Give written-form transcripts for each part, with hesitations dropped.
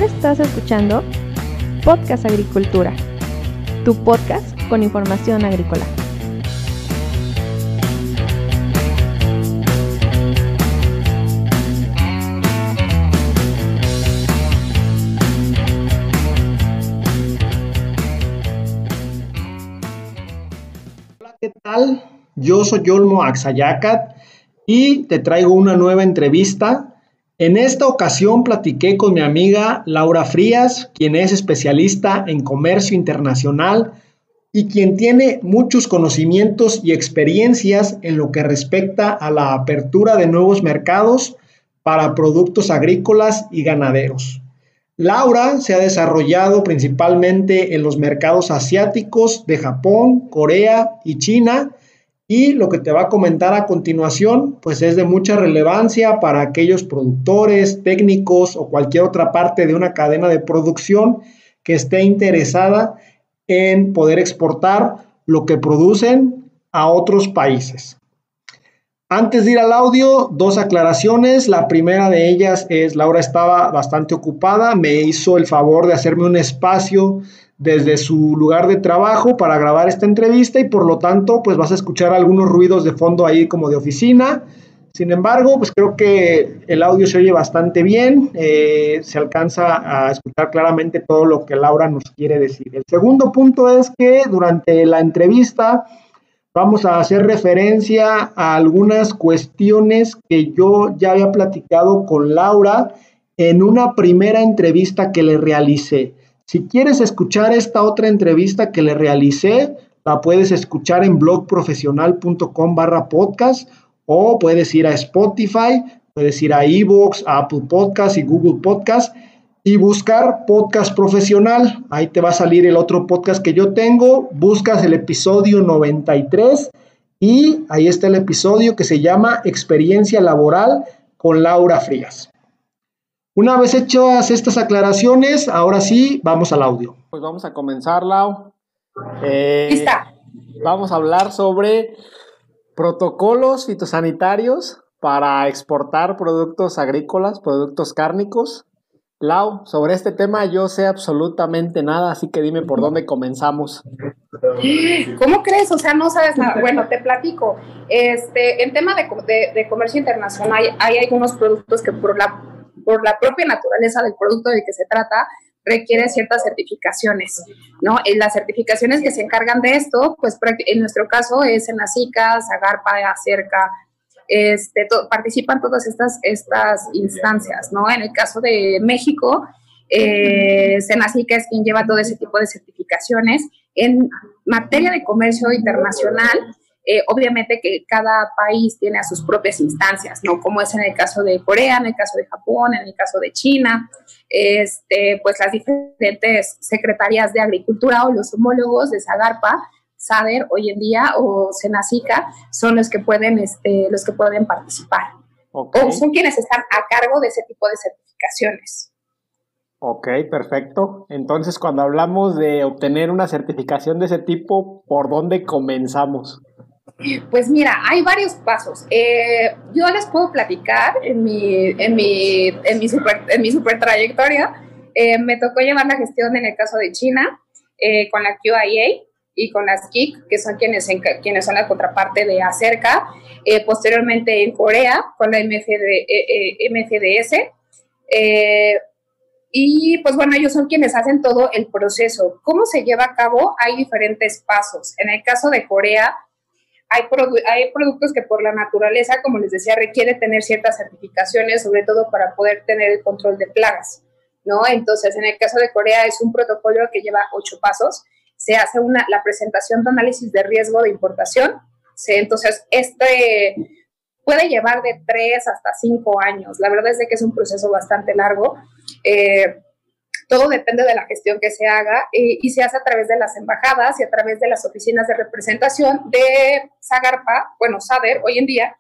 estás escuchando Podcast Agricultura, tu podcast con información agrícola. Hola, ¿qué tal? Yo soy Yolmo Axayacat y te traigo una nueva entrevista. En esta ocasión platiqué con mi amiga Laura Frías, quien es especialista en comercio internacional y quien tiene muchos conocimientos y experiencias en lo que respecta a la apertura de nuevos mercados para productos agrícolas y ganaderos. Laura se ha desarrollado principalmente en los mercados asiáticos de Japón, Corea y China, y lo que te va a comentar a continuación pues es de mucha relevancia para aquellos productores, técnicos o cualquier otra parte de una cadena de producción que esté interesada en poder exportar lo que producen a otros países. Antes de ir al audio, dos aclaraciones. La primera de ellas es, Laura estaba bastante ocupada, me hizo el favor de hacerme un espacio desde su lugar de trabajo para grabar esta entrevista y por lo tanto, pues vas a escuchar algunos ruidos de fondo ahí como de oficina. Sin embargo, pues creo que el audio se oye bastante bien, se alcanza a escuchar claramente todo lo que Laura nos quiere decir. El segundo punto es que durante la entrevista vamos a hacer referencia a algunas cuestiones que yo ya había platicado con Laura en una primera entrevista que le realicé. Si quieres escuchar esta otra entrevista que le realicé, la puedes escuchar en blogprofesional.com/podcast o puedes ir a Spotify, puedes ir a iVoox, a Apple Podcast y Google Podcast y buscar Podcast Profesional. Ahí te va a salir el otro podcast que yo tengo. Buscas el episodio 93 y ahí está el episodio que se llama Experiencia Laboral con Laura Frías. Una vez hechas estas aclaraciones, ahora sí, vamos al audio. Pues vamos a comenzar, Lau. Lista. Vamos a hablar sobre protocolos fitosanitarios para exportar productos agrícolas, productos cárnicos. Lau, sobre este tema yo sé absolutamente nada, así que dime por dónde comenzamos. ¿Cómo crees? O sea, no sabes nada. Bueno, te platico. En tema de comercio internacional hay algunos productos que por la propia naturaleza del producto del que se trata requiere ciertas certificaciones, ¿no? Las certificaciones que se encargan de esto, pues en nuestro caso es Senacica, Zagarpa, Acerca. Participan todas estas instancias, ¿no? En el caso de México, Senacica es quien lleva todo ese tipo de certificaciones. En materia de comercio internacional, obviamente que cada país tiene a sus propias instancias, ¿no? Como es en el caso de Corea, en el caso de Japón, en el caso de China, pues las diferentes secretarías de agricultura o los homólogos de Zagarpa, SADER hoy en día o Senacica son los que pueden participar. Okay. O son quienes están a cargo de ese tipo de certificaciones. Ok, perfecto. Entonces, cuando hablamos de obtener una certificación de ese tipo, ¿por dónde comenzamos? Pues mira, hay varios pasos. Yo les puedo platicar en mi super trayectoria. Me tocó llevar la gestión en el caso de China con la QIA y con las KIC, que son quienes son la contraparte de Acerca, posteriormente en Corea con la MFDS, y pues bueno, ellos son quienes hacen todo el proceso. ¿Cómo se lleva a cabo? Hay diferentes pasos. En el caso de Corea, hay productos que por la naturaleza, como les decía, requiere tener ciertas certificaciones, sobre todo para poder tener el control de plagas, ¿no? Entonces, en el caso de Corea es un protocolo que lleva 8 pasos. Se hace la presentación de análisis de riesgo de importación. Entonces, puede llevar de 3 hasta 5 años. La verdad es que es un proceso bastante largo. Todo depende de la gestión que se haga y se hace a través de las embajadas y a través de las oficinas de representación de Zagarpa, bueno, SADER hoy en día,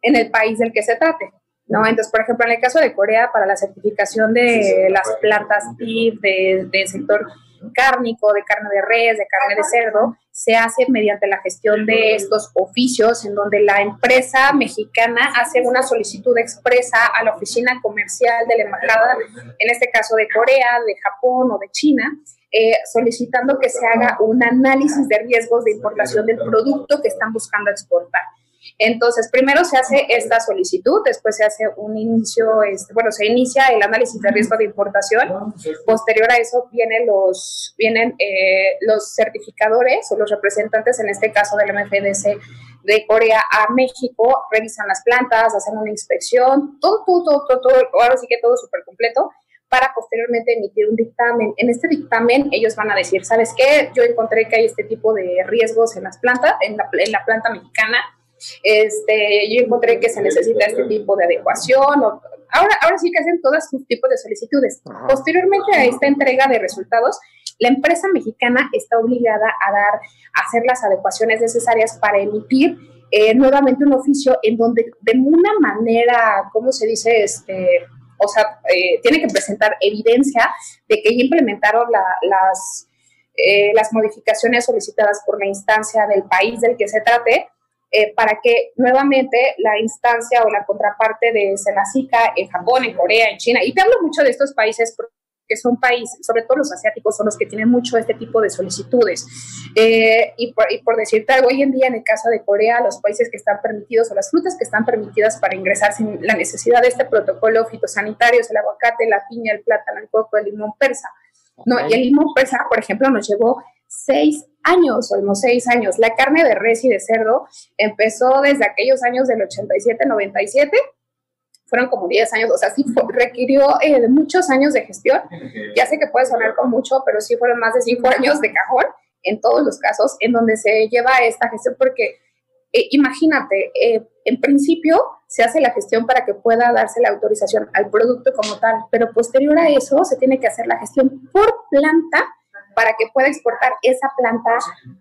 en el país del que se trate, ¿no? Entonces, por ejemplo, en el caso de Corea, para la certificación de las plantas TIF, del sector cárnico, de carne de res, de carne de cerdo, se hace mediante la gestión de estos oficios, en donde la empresa mexicana hace una solicitud expresa a la oficina comercial de la embajada, en este caso de Corea, de Japón o de China, solicitando que se haga un análisis de riesgos de importación del producto que están buscando exportar. Entonces, primero se hace esta solicitud, después se hace un inicio, se inicia el análisis de riesgo de importación. Posterior a eso vienen los certificadores o los representantes, en este caso del MFDC de Corea a México, revisan las plantas, hacen una inspección, todo, ahora sí que todo súper completo, para posteriormente emitir un dictamen. En este dictamen ellos van a decir, ¿sabes qué? Yo encontré que hay este tipo de riesgos en las plantas, en la planta mexicana. Yo encontré que se necesita este tipo de adecuación. Ahora sí que hacen todos sus tipos de solicitudes. Posteriormente a esta entrega de resultados, la empresa mexicana está obligada a hacer las adecuaciones necesarias para emitir nuevamente un oficio en donde de una manera, ¿cómo se dice? Tiene que presentar evidencia de que ya implementaron las modificaciones solicitadas por la instancia del país del que se trate, para que nuevamente la instancia o la contraparte de Senacica en Japón, en Corea, en China, y te hablo mucho de estos países que son países, sobre todo los asiáticos, son los que tienen mucho este tipo de solicitudes. Y por decirte algo, hoy en día en el caso de Corea, los países que están permitidos o las frutas que están permitidas para ingresar sin la necesidad de este protocolo fitosanitario es el aguacate, la piña, el plátano, el coco, el limón persa. ¿No? Y el limón persa, por ejemplo, nos llevó 6 años, o unos 6 años. La carne de res y de cerdo empezó desde aquellos años del 87, 97, fueron como 10 años, o sea, sí requirió muchos años de gestión. Ya sé que puede sonar con mucho, pero sí fueron más de 5 años de cajón, en todos los casos, en donde se lleva esta gestión, porque imagínate, en principio se hace la gestión para que pueda darse la autorización al producto como tal, pero posterior a eso se tiene que hacer la gestión por planta para que pueda exportar esa planta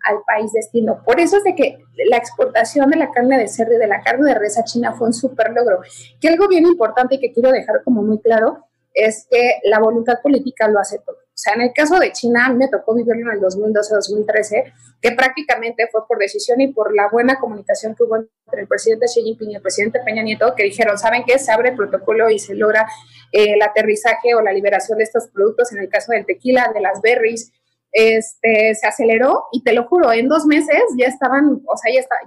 al país destino. Por eso es de que la exportación de la carne de cerdo y de la carne de res a China fue un súper logro. Que algo bien importante y que quiero dejar como muy claro es que la voluntad política lo hace todo. O sea, en el caso de China, a mí me tocó vivirlo en el 2012-2013, que prácticamente fue por decisión y por la buena comunicación que hubo entre el presidente Xi Jinping y el presidente Peña Nieto, que dijeron, ¿saben qué? Se abre el protocolo y se logra el aterrizaje o la liberación de estos productos. En el caso del tequila, de las berries, se aceleró y te lo juro, en 2 meses ya estaban,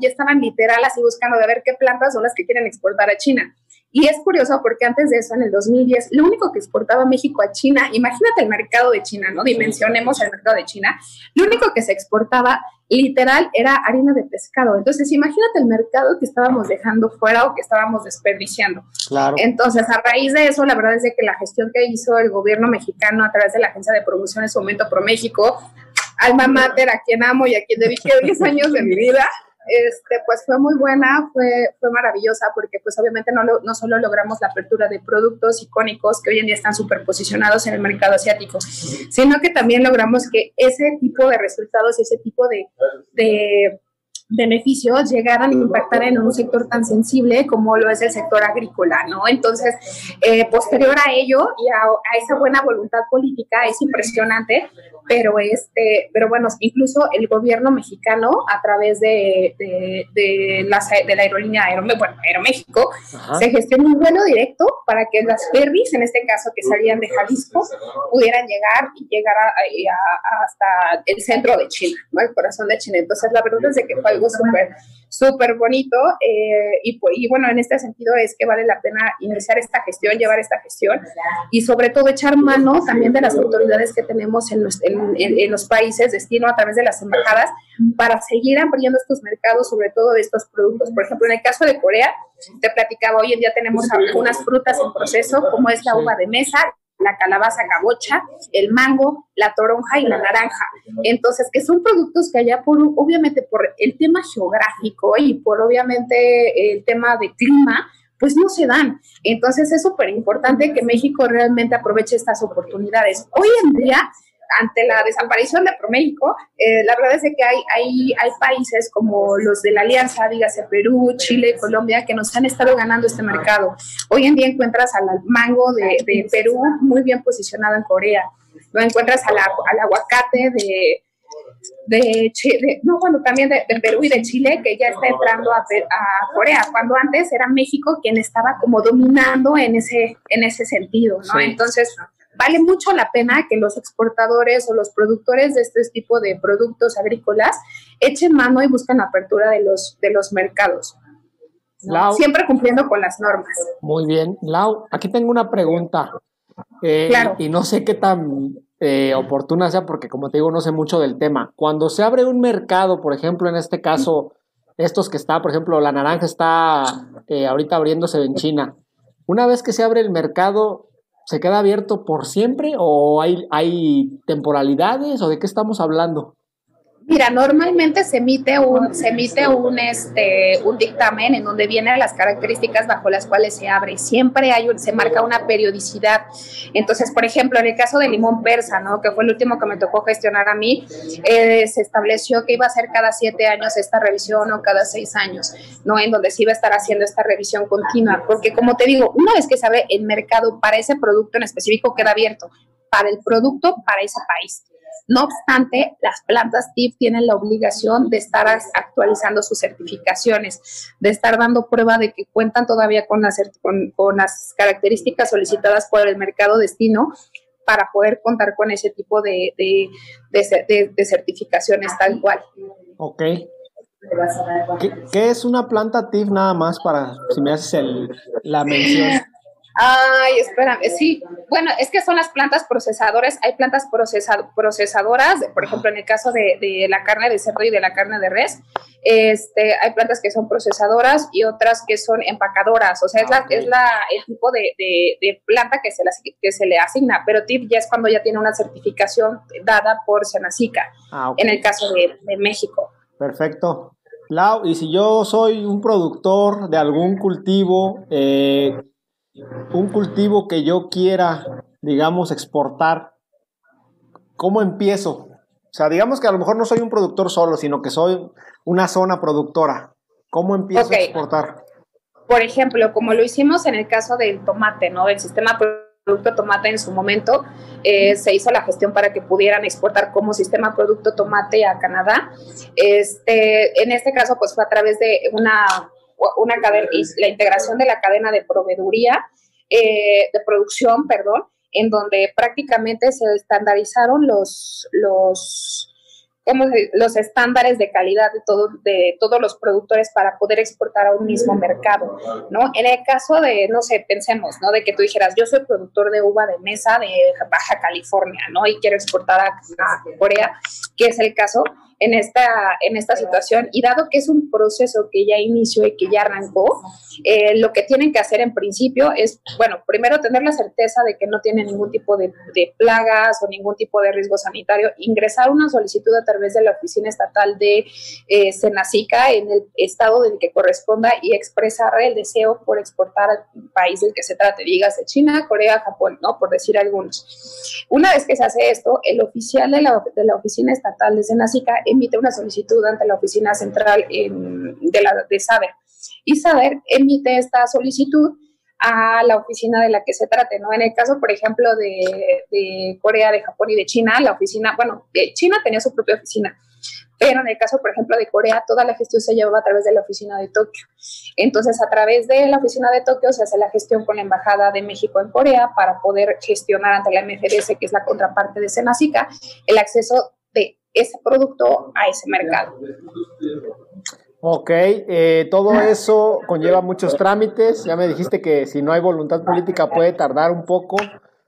ya estaban literal así buscando de ver qué plantas son las que quieren exportar a China. Y es curioso porque antes de eso, en el 2010, lo único que exportaba México a China, imagínate el mercado de China, ¿no? Dimensionemos el mercado de China. Lo único que se exportaba, literal, era harina de pescado. Entonces, imagínate el mercado que estábamos dejando fuera o que estábamos desperdiciando. Claro. Entonces, a raíz de eso, la verdad es de que la gestión que hizo el gobierno mexicano a través de la Agencia de Promoción en su momento ProMéxico, alma mater, a quien amo y a quien dediqué 10 años de mi vida, pues fue muy buena, fue maravillosa, porque pues obviamente no solo logramos la apertura de productos icónicos que hoy en día están súper posicionados en el mercado asiático, sino que también logramos que ese tipo de resultados y ese tipo de beneficios llegaran a impactar en un sector tan sensible como lo es el sector agrícola, ¿no? Entonces, posterior a ello y a esa buena voluntad política, es impresionante, pero bueno, incluso el gobierno mexicano, a través de la aerolínea Aeroméxico, se gestionó un vuelo directo para que las ferries, en este caso que salían de Jalisco, pudieran llegar hasta el centro de China, ¿no? El corazón de China. Entonces, la verdad es que fue algo súper bonito, y bueno, en este sentido es que vale la pena iniciar esta gestión, llevar esta gestión, y sobre todo echar mano también de las autoridades que tenemos en los países destino a través de las embajadas, para seguir ampliando estos mercados, sobre todo de estos productos. Por ejemplo, en el caso de Corea, te platicaba, hoy en día tenemos algunas frutas en proceso, como es la uva de mesa, la calabaza cabocha, el mango, la toronja y la naranja. Entonces, que son productos que allá, obviamente por el tema geográfico y por obviamente el tema de clima, pues no se dan. Entonces, es súper importante que México realmente aproveche estas oportunidades. Hoy en día, ante la desaparición de ProMéxico, la verdad es que hay países como los de la Alianza, dígase Perú, Chile, Colombia, que nos han estado ganando este mercado. Hoy en día encuentras al mango de Perú muy bien posicionado en Corea. no encuentras al aguacate también de Perú y de Chile, que ya está entrando a Corea, cuando antes era México quien estaba como dominando en ese sentido, ¿no? Sí. Entonces, vale mucho la pena que los exportadores o los productores de este tipo de productos agrícolas echen mano y busquen la apertura de los mercados, ¿no? Lau, siempre cumpliendo con las normas. Muy bien. Lau, aquí tengo una pregunta. Claro. Y no sé qué tan oportuna sea, porque como te digo, no sé mucho del tema. Cuando se abre un mercado, por ejemplo, en este caso, estos que está, por ejemplo, la naranja está ahorita abriéndose en China. Una vez que se abre el mercado, ¿se queda abierto por siempre o hay temporalidades o de qué estamos hablando? Mira, normalmente se emite un dictamen en donde vienen las características bajo las cuales se abre. Siempre se marca una periodicidad. Entonces, por ejemplo, en el caso de limón persa, ¿no?, que fue el último que me tocó gestionar a mí, se estableció que iba a ser cada 7 años esta revisión o cada 6 años, ¿no?, en donde se iba a estar haciendo esta revisión continua. Porque, como te digo, una vez que se abre el mercado para ese producto en específico, queda abierto para el producto, para ese país. No obstante, las plantas TIF tienen la obligación de estar actualizando sus certificaciones, de estar dando prueba de que cuentan todavía con las características solicitadas por el mercado destino para poder contar con ese tipo de certificaciones tal cual. Ok. ¿Qué es una planta TIF nada más para, si me haces la mención? Ay, espérame, sí. Bueno, es que son las plantas procesadoras. Hay plantas procesadoras, por ejemplo, en el caso de la carne de cerdo y de la carne de res, hay plantas que son procesadoras y otras que son empacadoras. O sea, es el tipo de planta que se le asigna, pero TIF ya es cuando ya tiene una certificación dada por Senacica, en el caso de México. Perfecto. Lau, y si yo soy un productor de algún cultivo, un cultivo que yo quiera, digamos, exportar, ¿cómo empiezo? O sea, digamos que a lo mejor no soy un productor solo, sino que soy una zona productora. ¿Cómo empiezo a exportar? Por ejemplo, como lo hicimos en el caso del tomate, ¿no? El sistema producto tomate en su momento, se hizo la gestión para que pudieran exportar como sistema producto tomate a Canadá. En este caso, pues fue a través de una cadena, la integración de la cadena de proveeduría, de producción, perdón, en donde prácticamente se estandarizaron los estándares de calidad de todos los productores para poder exportar a un mismo mercado, ¿no? En el caso de, no sé, pensemos, ¿no?, de que tú dijeras, yo soy productor de uva de mesa de Baja California, ¿no?, y quiero exportar a Corea, que es el caso en esta situación, y dado que es un proceso que ya inició y que ya arrancó, lo que tienen que hacer en principio es, bueno, primero tener la certeza de que no tiene ningún tipo de plagas o ningún tipo de riesgo sanitario, ingresar una solicitud a través de la Oficina Estatal de Senacica en el estado del que corresponda y expresar el deseo por exportar al país del que se trate, dígase China, Corea, Japón, ¿no?, por decir algunos. Una vez que se hace esto, el oficial de la Oficina Estatal de Senacica emite una solicitud ante la oficina central de SABER, y SABER emite esta solicitud a la oficina de la que se trate, ¿no? En el caso, por ejemplo, de Corea, de Japón y de China, la oficina, bueno, China tenía su propia oficina, pero en el caso, por ejemplo, de Corea, toda la gestión se llevaba a través de la oficina de Tokio. Entonces, a través de la oficina de Tokio se hace la gestión con la Embajada de México en Corea para poder gestionar ante la MFDS, que es la contraparte de Senacica, el acceso de ese producto a ese mercado. Ok, todo eso conlleva muchos trámites. Ya me dijiste que si no hay voluntad política puede tardar un poco.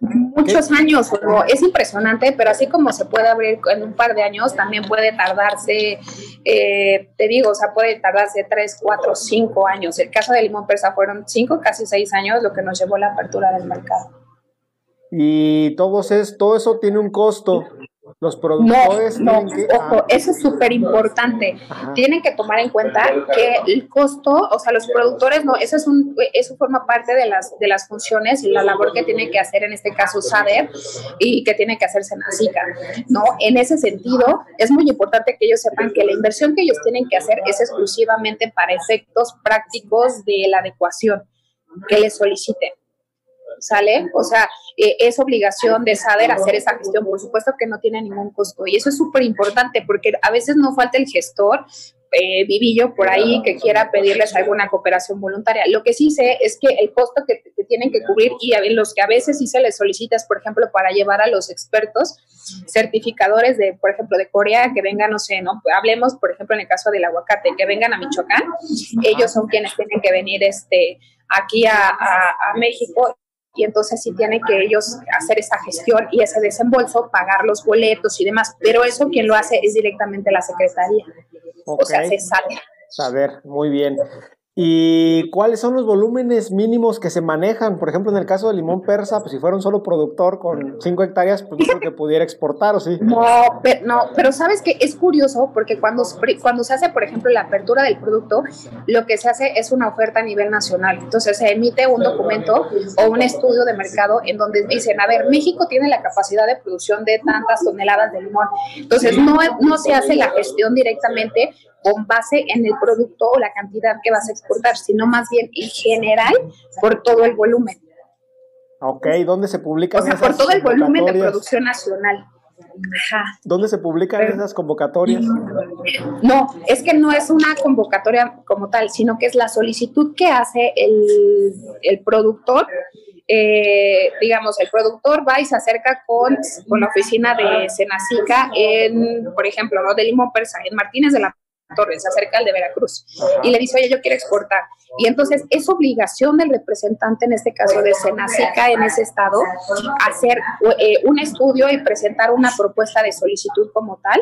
Muchos años, es impresionante, pero así como se puede abrir en un par de años, también puede tardarse, te digo, o sea, puede tardarse 3, 4, 5 años. El caso de limón persa fueron 5, casi 6 años, lo que nos llevó a la apertura del mercado. Y todo eso tiene un costo. Los productores ojo, eso es súper importante. Tienen que tomar en cuenta que el costo, o sea, los productores, no, eso forma parte de las funciones y la labor que tiene que hacer en este caso SABER y que tiene que hacer Senacica, ¿no? En ese sentido, es muy importante que ellos sepan que la inversión que ellos tienen que hacer es exclusivamente para efectos prácticos de la adecuación que les soliciten. ¿sale? O sea, es obligación de SADER hacer esa gestión, por supuesto que no tiene ningún costo, y eso es súper importante porque a veces no falta el gestor vivillo por ahí que quiera pedirles alguna cooperación voluntaria. Lo que sí sé es que el costo que tienen que cubrir y los que a veces sí se les solicita es, por ejemplo, para llevar a los expertos certificadores de, por ejemplo, de Corea, que vengan, no sé, no hablemos, por ejemplo, en el caso del aguacate, que vengan a Michoacán, ellos son quienes tienen que venir aquí a México, y entonces sí tienen que ellos hacer esa gestión y ese desembolso, pagar los boletos y demás, pero eso quien lo hace es directamente la Secretaría. Okay. O sea, se sale. A ver, muy bien. ¿Y cuáles son los volúmenes mínimos que se manejan? Por ejemplo, en el caso del limón persa, pues si fuera un solo productor con 5 hectáreas, pues no creo que pudiera exportar, ¿o sí? No, pero sabes que es curioso porque cuando se hace, por ejemplo, la apertura del producto, lo que se hace es una oferta a nivel nacional. Entonces se emite un documento o un estudio de mercado en donde dicen, a ver, México tiene la capacidad de producción de tantas toneladas de limón. Entonces no se hace la gestión directamente con base en el producto o la cantidad que vas a exportar, sino más bien en general por todo el volumen. Ok, ¿dónde se publican esas por todo el volumen de producción nacional. Ajá. ¿Dónde se publican esas convocatorias? No, es que no es una convocatoria como tal, sino que es la solicitud que hace el productor. Digamos, el productor va y se acerca con la oficina de Senacica por ejemplo, ¿no? De limón persa, en Martínez de la Torres, se acerca al de Veracruz y le dice, oye, yo quiero exportar. Y entonces es obligación del representante, en este caso de Senacica en ese estado, hacer un estudio y presentar una propuesta de solicitud como tal,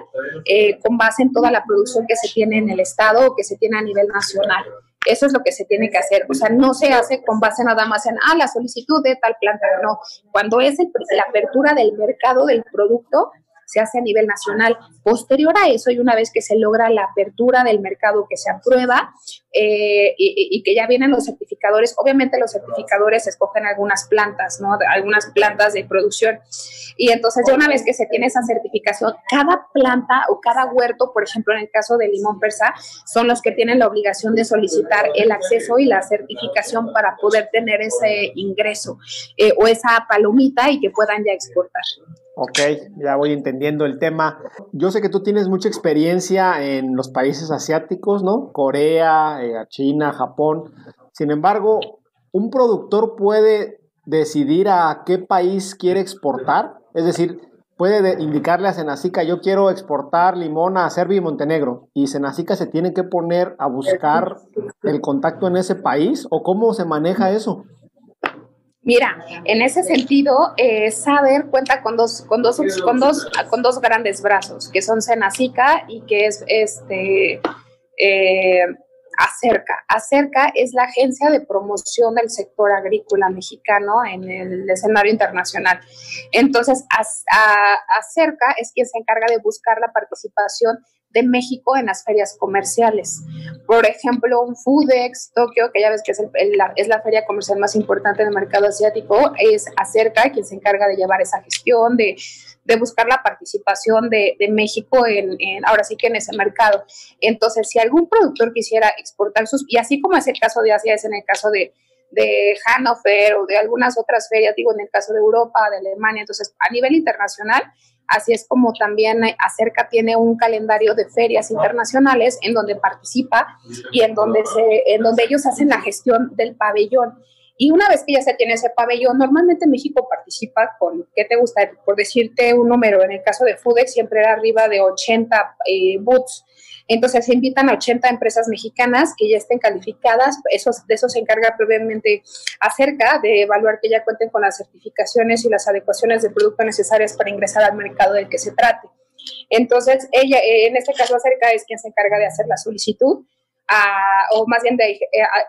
con base en toda la producción que se tiene en el estado o que se tiene a nivel nacional. Eso es lo que se tiene que hacer. O sea, no se hace con base nada más en, la solicitud de tal planta. No, cuando es la apertura del mercado del producto, se hace a nivel nacional. Posterior a eso, y una vez que se logra la apertura del mercado, que se aprueba y que ya vienen los certificadores, obviamente los certificadores escogen algunas plantas, ¿no? Algunas plantas de producción. Y entonces ya una vez que se tiene esa certificación, cada planta o cada huerto, por ejemplo, en el caso del limón persa, son los que tienen la obligación de solicitar el acceso y la certificación para poder tener ese ingreso o esa palomita y que puedan ya exportar. Ok, ya voy entendiendo el tema. Yo sé que tú tienes mucha experiencia en los países asiáticos, ¿no? Corea, China, Japón. Sin embargo, ¿un productor puede decidir a qué país quiere exportar? Es decir, puede indicarle a Senacica, yo quiero exportar limón a Serbia y Montenegro, y Senacica se tiene que poner a buscar el contacto en ese país, ¿o cómo se maneja eso? Mira, en ese sentido, SADER cuenta con dos grandes brazos, que son Senacica y que es Acerca. Acerca es la agencia de promoción del sector agrícola mexicano en el escenario internacional. Entonces, Acerca es quien se encarga de buscar la participación de México en las ferias comerciales. Por ejemplo, un Foodex Tokio, que ya ves que es la feria comercial más importante del mercado asiático, es Acerca quien se encarga de llevar esa gestión, de buscar la participación de México ahora sí que en ese mercado. Entonces, si algún productor quisiera exportar y así como es el caso de Asia, es en el caso de Hannover o de algunas otras ferias, digo, en el caso de Europa, de Alemania, entonces a nivel internacional, así es como también Acerca tiene un calendario de ferias internacionales en donde participa y en donde ellos hacen la gestión del pabellón. Y una vez que ya se tiene ese pabellón, normalmente México participa con, ¿qué te gusta? Por decirte un número, en el caso de Foodex siempre era arriba de 80 booths. Entonces se invitan a 80 empresas mexicanas que ya estén calificadas, de eso se encarga previamente Acerca, de evaluar que ya cuenten con las certificaciones y las adecuaciones de producto necesarias para ingresar al mercado del que se trate. Entonces ella, en este caso Acerca, es quien se encarga de hacer la solicitud, o más bien de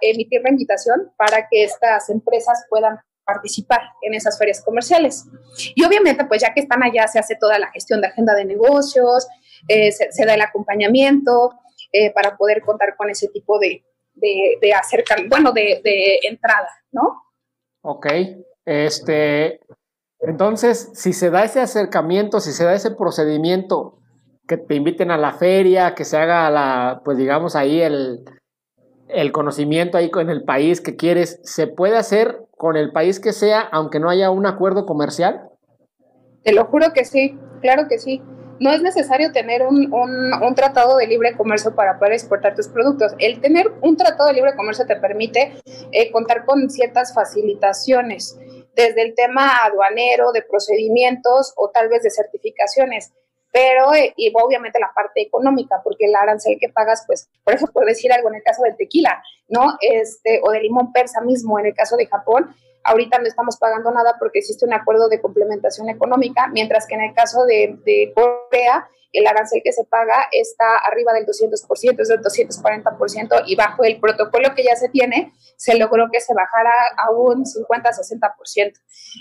emitir la invitación para que estas empresas puedan participar en esas ferias comerciales. Y obviamente, pues ya que están allá, se hace toda la gestión de agenda de negocios, se da el acompañamiento para poder contar con ese tipo de entrada, ¿no? Ok, entonces, si se da ese acercamiento, si se da ese procedimiento, que te inviten a la feria, que se haga pues digamos ahí el conocimiento ahí con el país que quieres, ¿se puede hacer con el país que sea, aunque no haya un acuerdo comercial? Te lo juro que sí, claro que sí. No es necesario tener un tratado de libre comercio para poder exportar tus productos. El tener un tratado de libre comercio te permite contar con ciertas facilitaciones, desde el tema aduanero, de procedimientos o tal vez de certificaciones, pero y obviamente la parte económica, porque el arancel que pagas, pues, por ejemplo, por decir algo, en el caso del tequila, ¿no? O del limón persa mismo, en el caso de Japón, ahorita no estamos pagando nada porque existe un acuerdo de complementación económica, mientras que en el caso de Corea, el arancel que se paga está arriba del 200%, es del 240%, y bajo el protocolo que ya se tiene, se logró que se bajara a un 50-60%.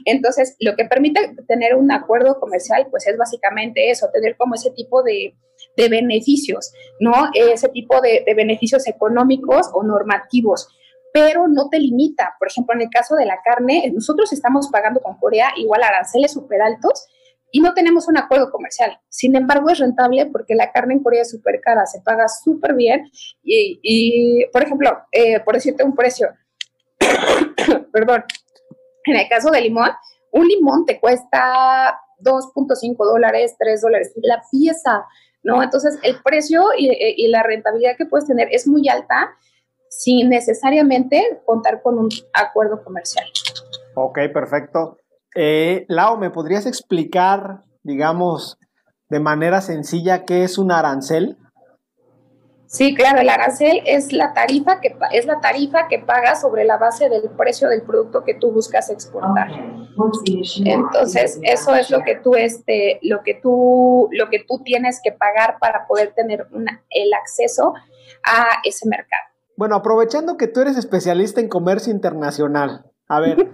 Entonces, lo que permite tener un acuerdo comercial, pues es básicamente eso, tener como ese tipo de beneficios, ¿no? Ese tipo de beneficios económicos o normativos, pero no te limita. Por ejemplo, en el caso de la carne, nosotros estamos pagando con Corea igual aranceles súper altos y no tenemos un acuerdo comercial. Sin embargo, es rentable porque la carne en Corea es súper cara, se paga súper bien y, por ejemplo, por decirte un precio, perdón, en el caso del limón, un limón te cuesta $2.5, $3 la pieza, ¿no? Entonces, el precio y la rentabilidad que puedes tener es muy alta sin necesariamente contar con un acuerdo comercial. Ok, perfecto. Lau, ¿me podrías explicar, digamos, de manera sencilla qué es un arancel? Sí, claro, el arancel es la tarifa que pagas sobre la base del precio del producto que tú buscas exportar. Entonces, eso es lo que tú tienes que pagar para poder tener el acceso a ese mercado. Bueno, aprovechando que tú eres especialista en comercio internacional, a ver,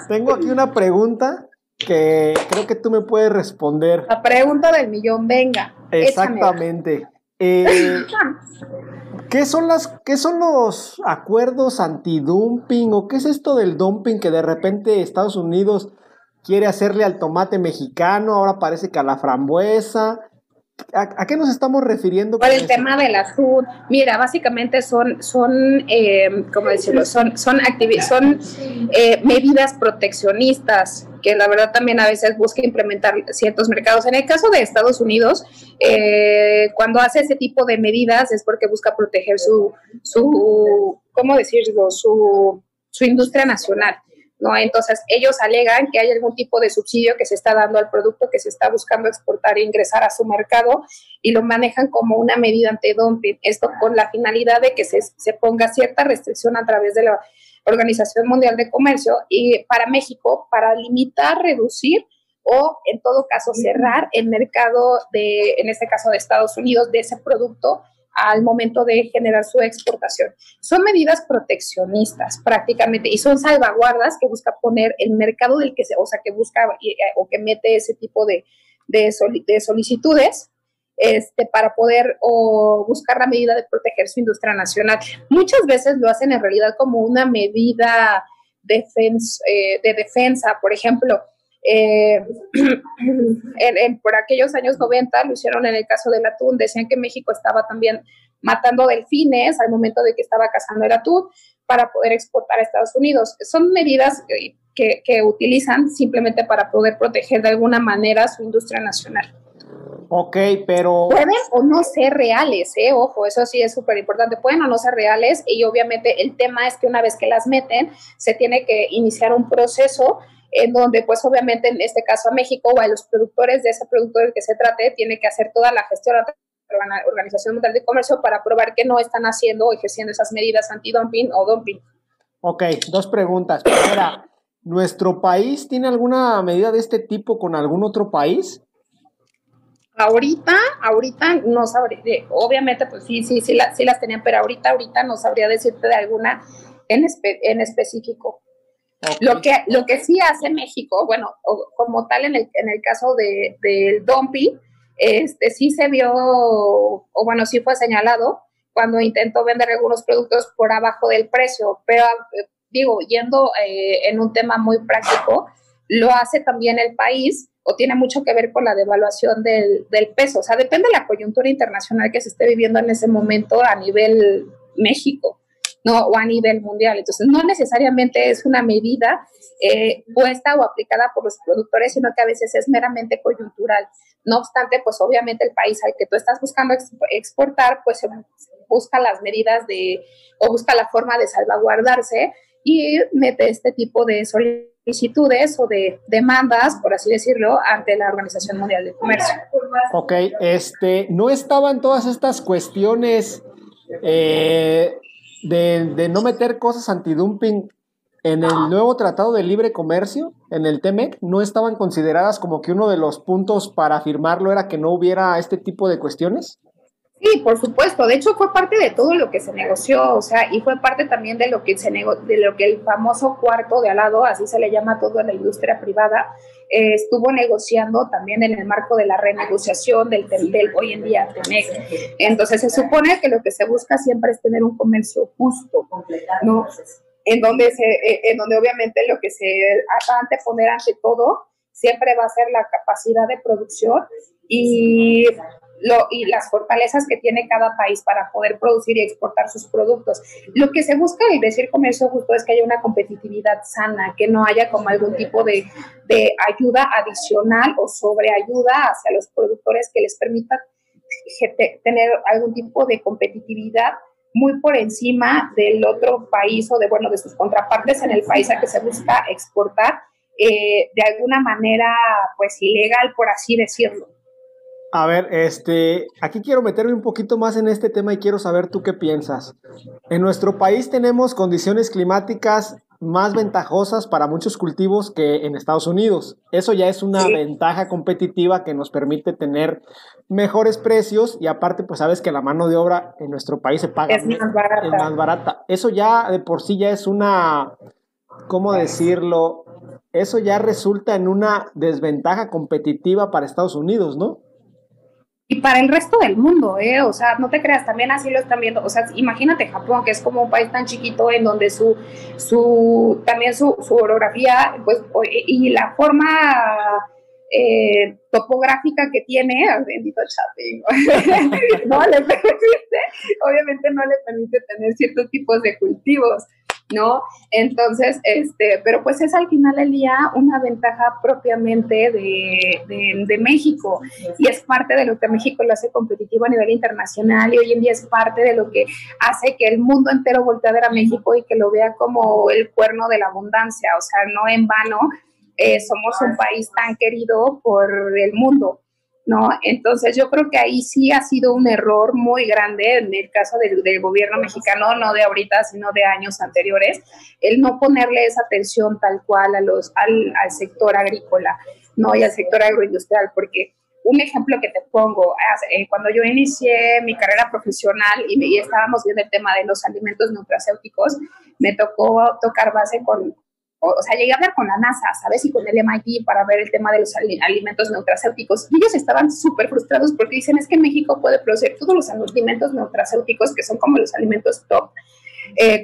tengo aquí una pregunta que creo que tú me puedes responder. La pregunta del millón, venga. Exactamente. ¿Qué son los acuerdos antidumping o qué es esto del dumping que de repente Estados Unidos quiere hacerle al tomate mexicano, ahora parece que a la frambuesa? ¿A qué nos estamos refiriendo? Por el tema del atún. Mira, básicamente son ¿cómo decirlo? Son medidas proteccionistas que la verdad también a veces busca implementar ciertos mercados. En el caso de Estados Unidos, cuando hace ese tipo de medidas es porque busca proteger ¿cómo decirlo? Su industria nacional, ¿no? Entonces, ellos alegan que hay algún tipo de subsidio que se está dando al producto que se está buscando exportar e ingresar a su mercado y lo manejan como una medida antidumping. Esto con la finalidad de que se ponga cierta restricción a través de la Organización Mundial de Comercio y para México, para limitar, reducir o, en todo caso, cerrar el mercado en este caso de Estados Unidos, de ese producto al momento de generar su exportación. Son medidas proteccionistas prácticamente y son salvaguardas que busca poner el mercado del que que busca o que mete ese tipo de solicitudes para poder o buscar la medida de proteger su industria nacional. Muchas veces lo hacen en realidad como una medida de defensa, por ejemplo, por aquellos años 90 lo hicieron en el caso del atún, decían que México estaba también matando delfines al momento de que estaba cazando el atún para poder exportar a Estados Unidos. Son medidas que utilizan simplemente para poder proteger de alguna manera su industria nacional. Ok, pero... Pueden o no ser reales, ojo, eso sí es súper importante, pueden o no ser reales y obviamente el tema es que una vez que las meten se tiene que iniciar un proceso en donde pues obviamente en este caso a México o a los productores de ese producto del que se trate tiene que hacer toda la gestión a la Organización Mundial de Comercio para probar que no están haciendo o ejerciendo esas medidas antidumping o dumping. Ok, 2 preguntas. Primera, ¿nuestro país tiene alguna medida de este tipo con algún otro país? Ahorita no sabría, obviamente pues sí las tenían, pero ahorita no sabría decirte de alguna en específico. Okay. Lo que sí hace México, bueno, como tal en el caso del dumping, sí se vio, o bueno, sí fue señalado cuando intentó vender algunos productos por abajo del precio, pero digo, yendo en un tema muy práctico, lo hace también el país o tiene mucho que ver con la devaluación del peso, o sea, depende de la coyuntura internacional que se esté viviendo en ese momento a nivel México, ¿no? O a nivel mundial. Entonces, no necesariamente es una medida puesta o aplicada por los productores, sino que a veces es meramente coyuntural. No obstante, pues obviamente el país al que tú estás buscando exportar, pues busca las medidas o busca la forma de salvaguardarse y mete este tipo de solicitudes o de demandas, por así decirlo, ante la Organización Mundial del Comercio. Ok, ¿no estaban todas estas cuestiones de no meter cosas antidumping en el nuevo Tratado de Libre Comercio, en el TEMEC? ¿No estaban consideradas como que uno de los puntos para firmarlo era que no hubiera este tipo de cuestiones? Sí, por supuesto. De hecho, fue parte de todo lo que se negoció, o sea, y fue parte también de lo que de lo que el famoso cuarto de al lado, así se le llama a toda la industria privada, estuvo negociando también en el marco de la renegociación del hoy en día TEMEC. Entonces, se supone que lo que se busca siempre es tener un comercio justo, ¿no? En donde obviamente lo que se va a anteponer ante todo siempre va a ser la capacidad de producción y las fortalezas que tiene cada país para poder producir y exportar sus productos. Lo que se busca al decir comercio justo es que haya una competitividad sana, que no haya como algún tipo de ayuda adicional o sobreayuda hacia los productores que les permita tener algún tipo de competitividad muy por encima del otro país o de sus contrapartes en el país al que se busca exportar de alguna manera pues ilegal, por así decirlo. A ver, aquí quiero meterme un poquito más en este tema y quiero saber tú qué piensas. En nuestro país tenemos condiciones climáticas más ventajosas para muchos cultivos que en Estados Unidos. Eso ya es una ventaja competitiva que nos permite tener mejores precios y aparte, pues sabes que la mano de obra en nuestro país se paga es más barata. Eso ya de por sí ya es una, ¿cómo decirlo? Eso ya resulta en una desventaja competitiva para Estados Unidos, ¿no? Y para el resto del mundo, o sea, no te creas, también así lo están viendo, o sea, imagínate Japón, que es como un país tan chiquito en donde su orografía, pues, y la forma topográfica que tiene, bendito Chapín, obviamente no le permite tener ciertos tipos de cultivos, ¿no? Entonces, pero pues es al final del día una ventaja propiamente de México y es parte de lo que México lo hace competitivo a nivel internacional y hoy en día es parte de lo que hace que el mundo entero voltee a ver a México y que lo vea como el cuerno de la abundancia, o sea, no en vano somos un país tan querido por el mundo, ¿no? Entonces yo creo que ahí sí ha sido un error muy grande en el caso del gobierno mexicano, no de ahorita, sino de años anteriores, el no ponerle esa atención tal cual al sector agrícola, ¿no? Y al sector agroindustrial, porque un ejemplo que te pongo, cuando yo inicié mi carrera profesional y estábamos viendo el tema de los alimentos nutracéuticos, me tocó tocar base o sea, llegué a hablar con la NASA, ¿sabes? Y con el MIT para ver el tema de los alimentos nutracéuticos. Y ellos estaban súper frustrados porque dicen, es que México puede producir todos los alimentos nutracéuticos que son como los alimentos top,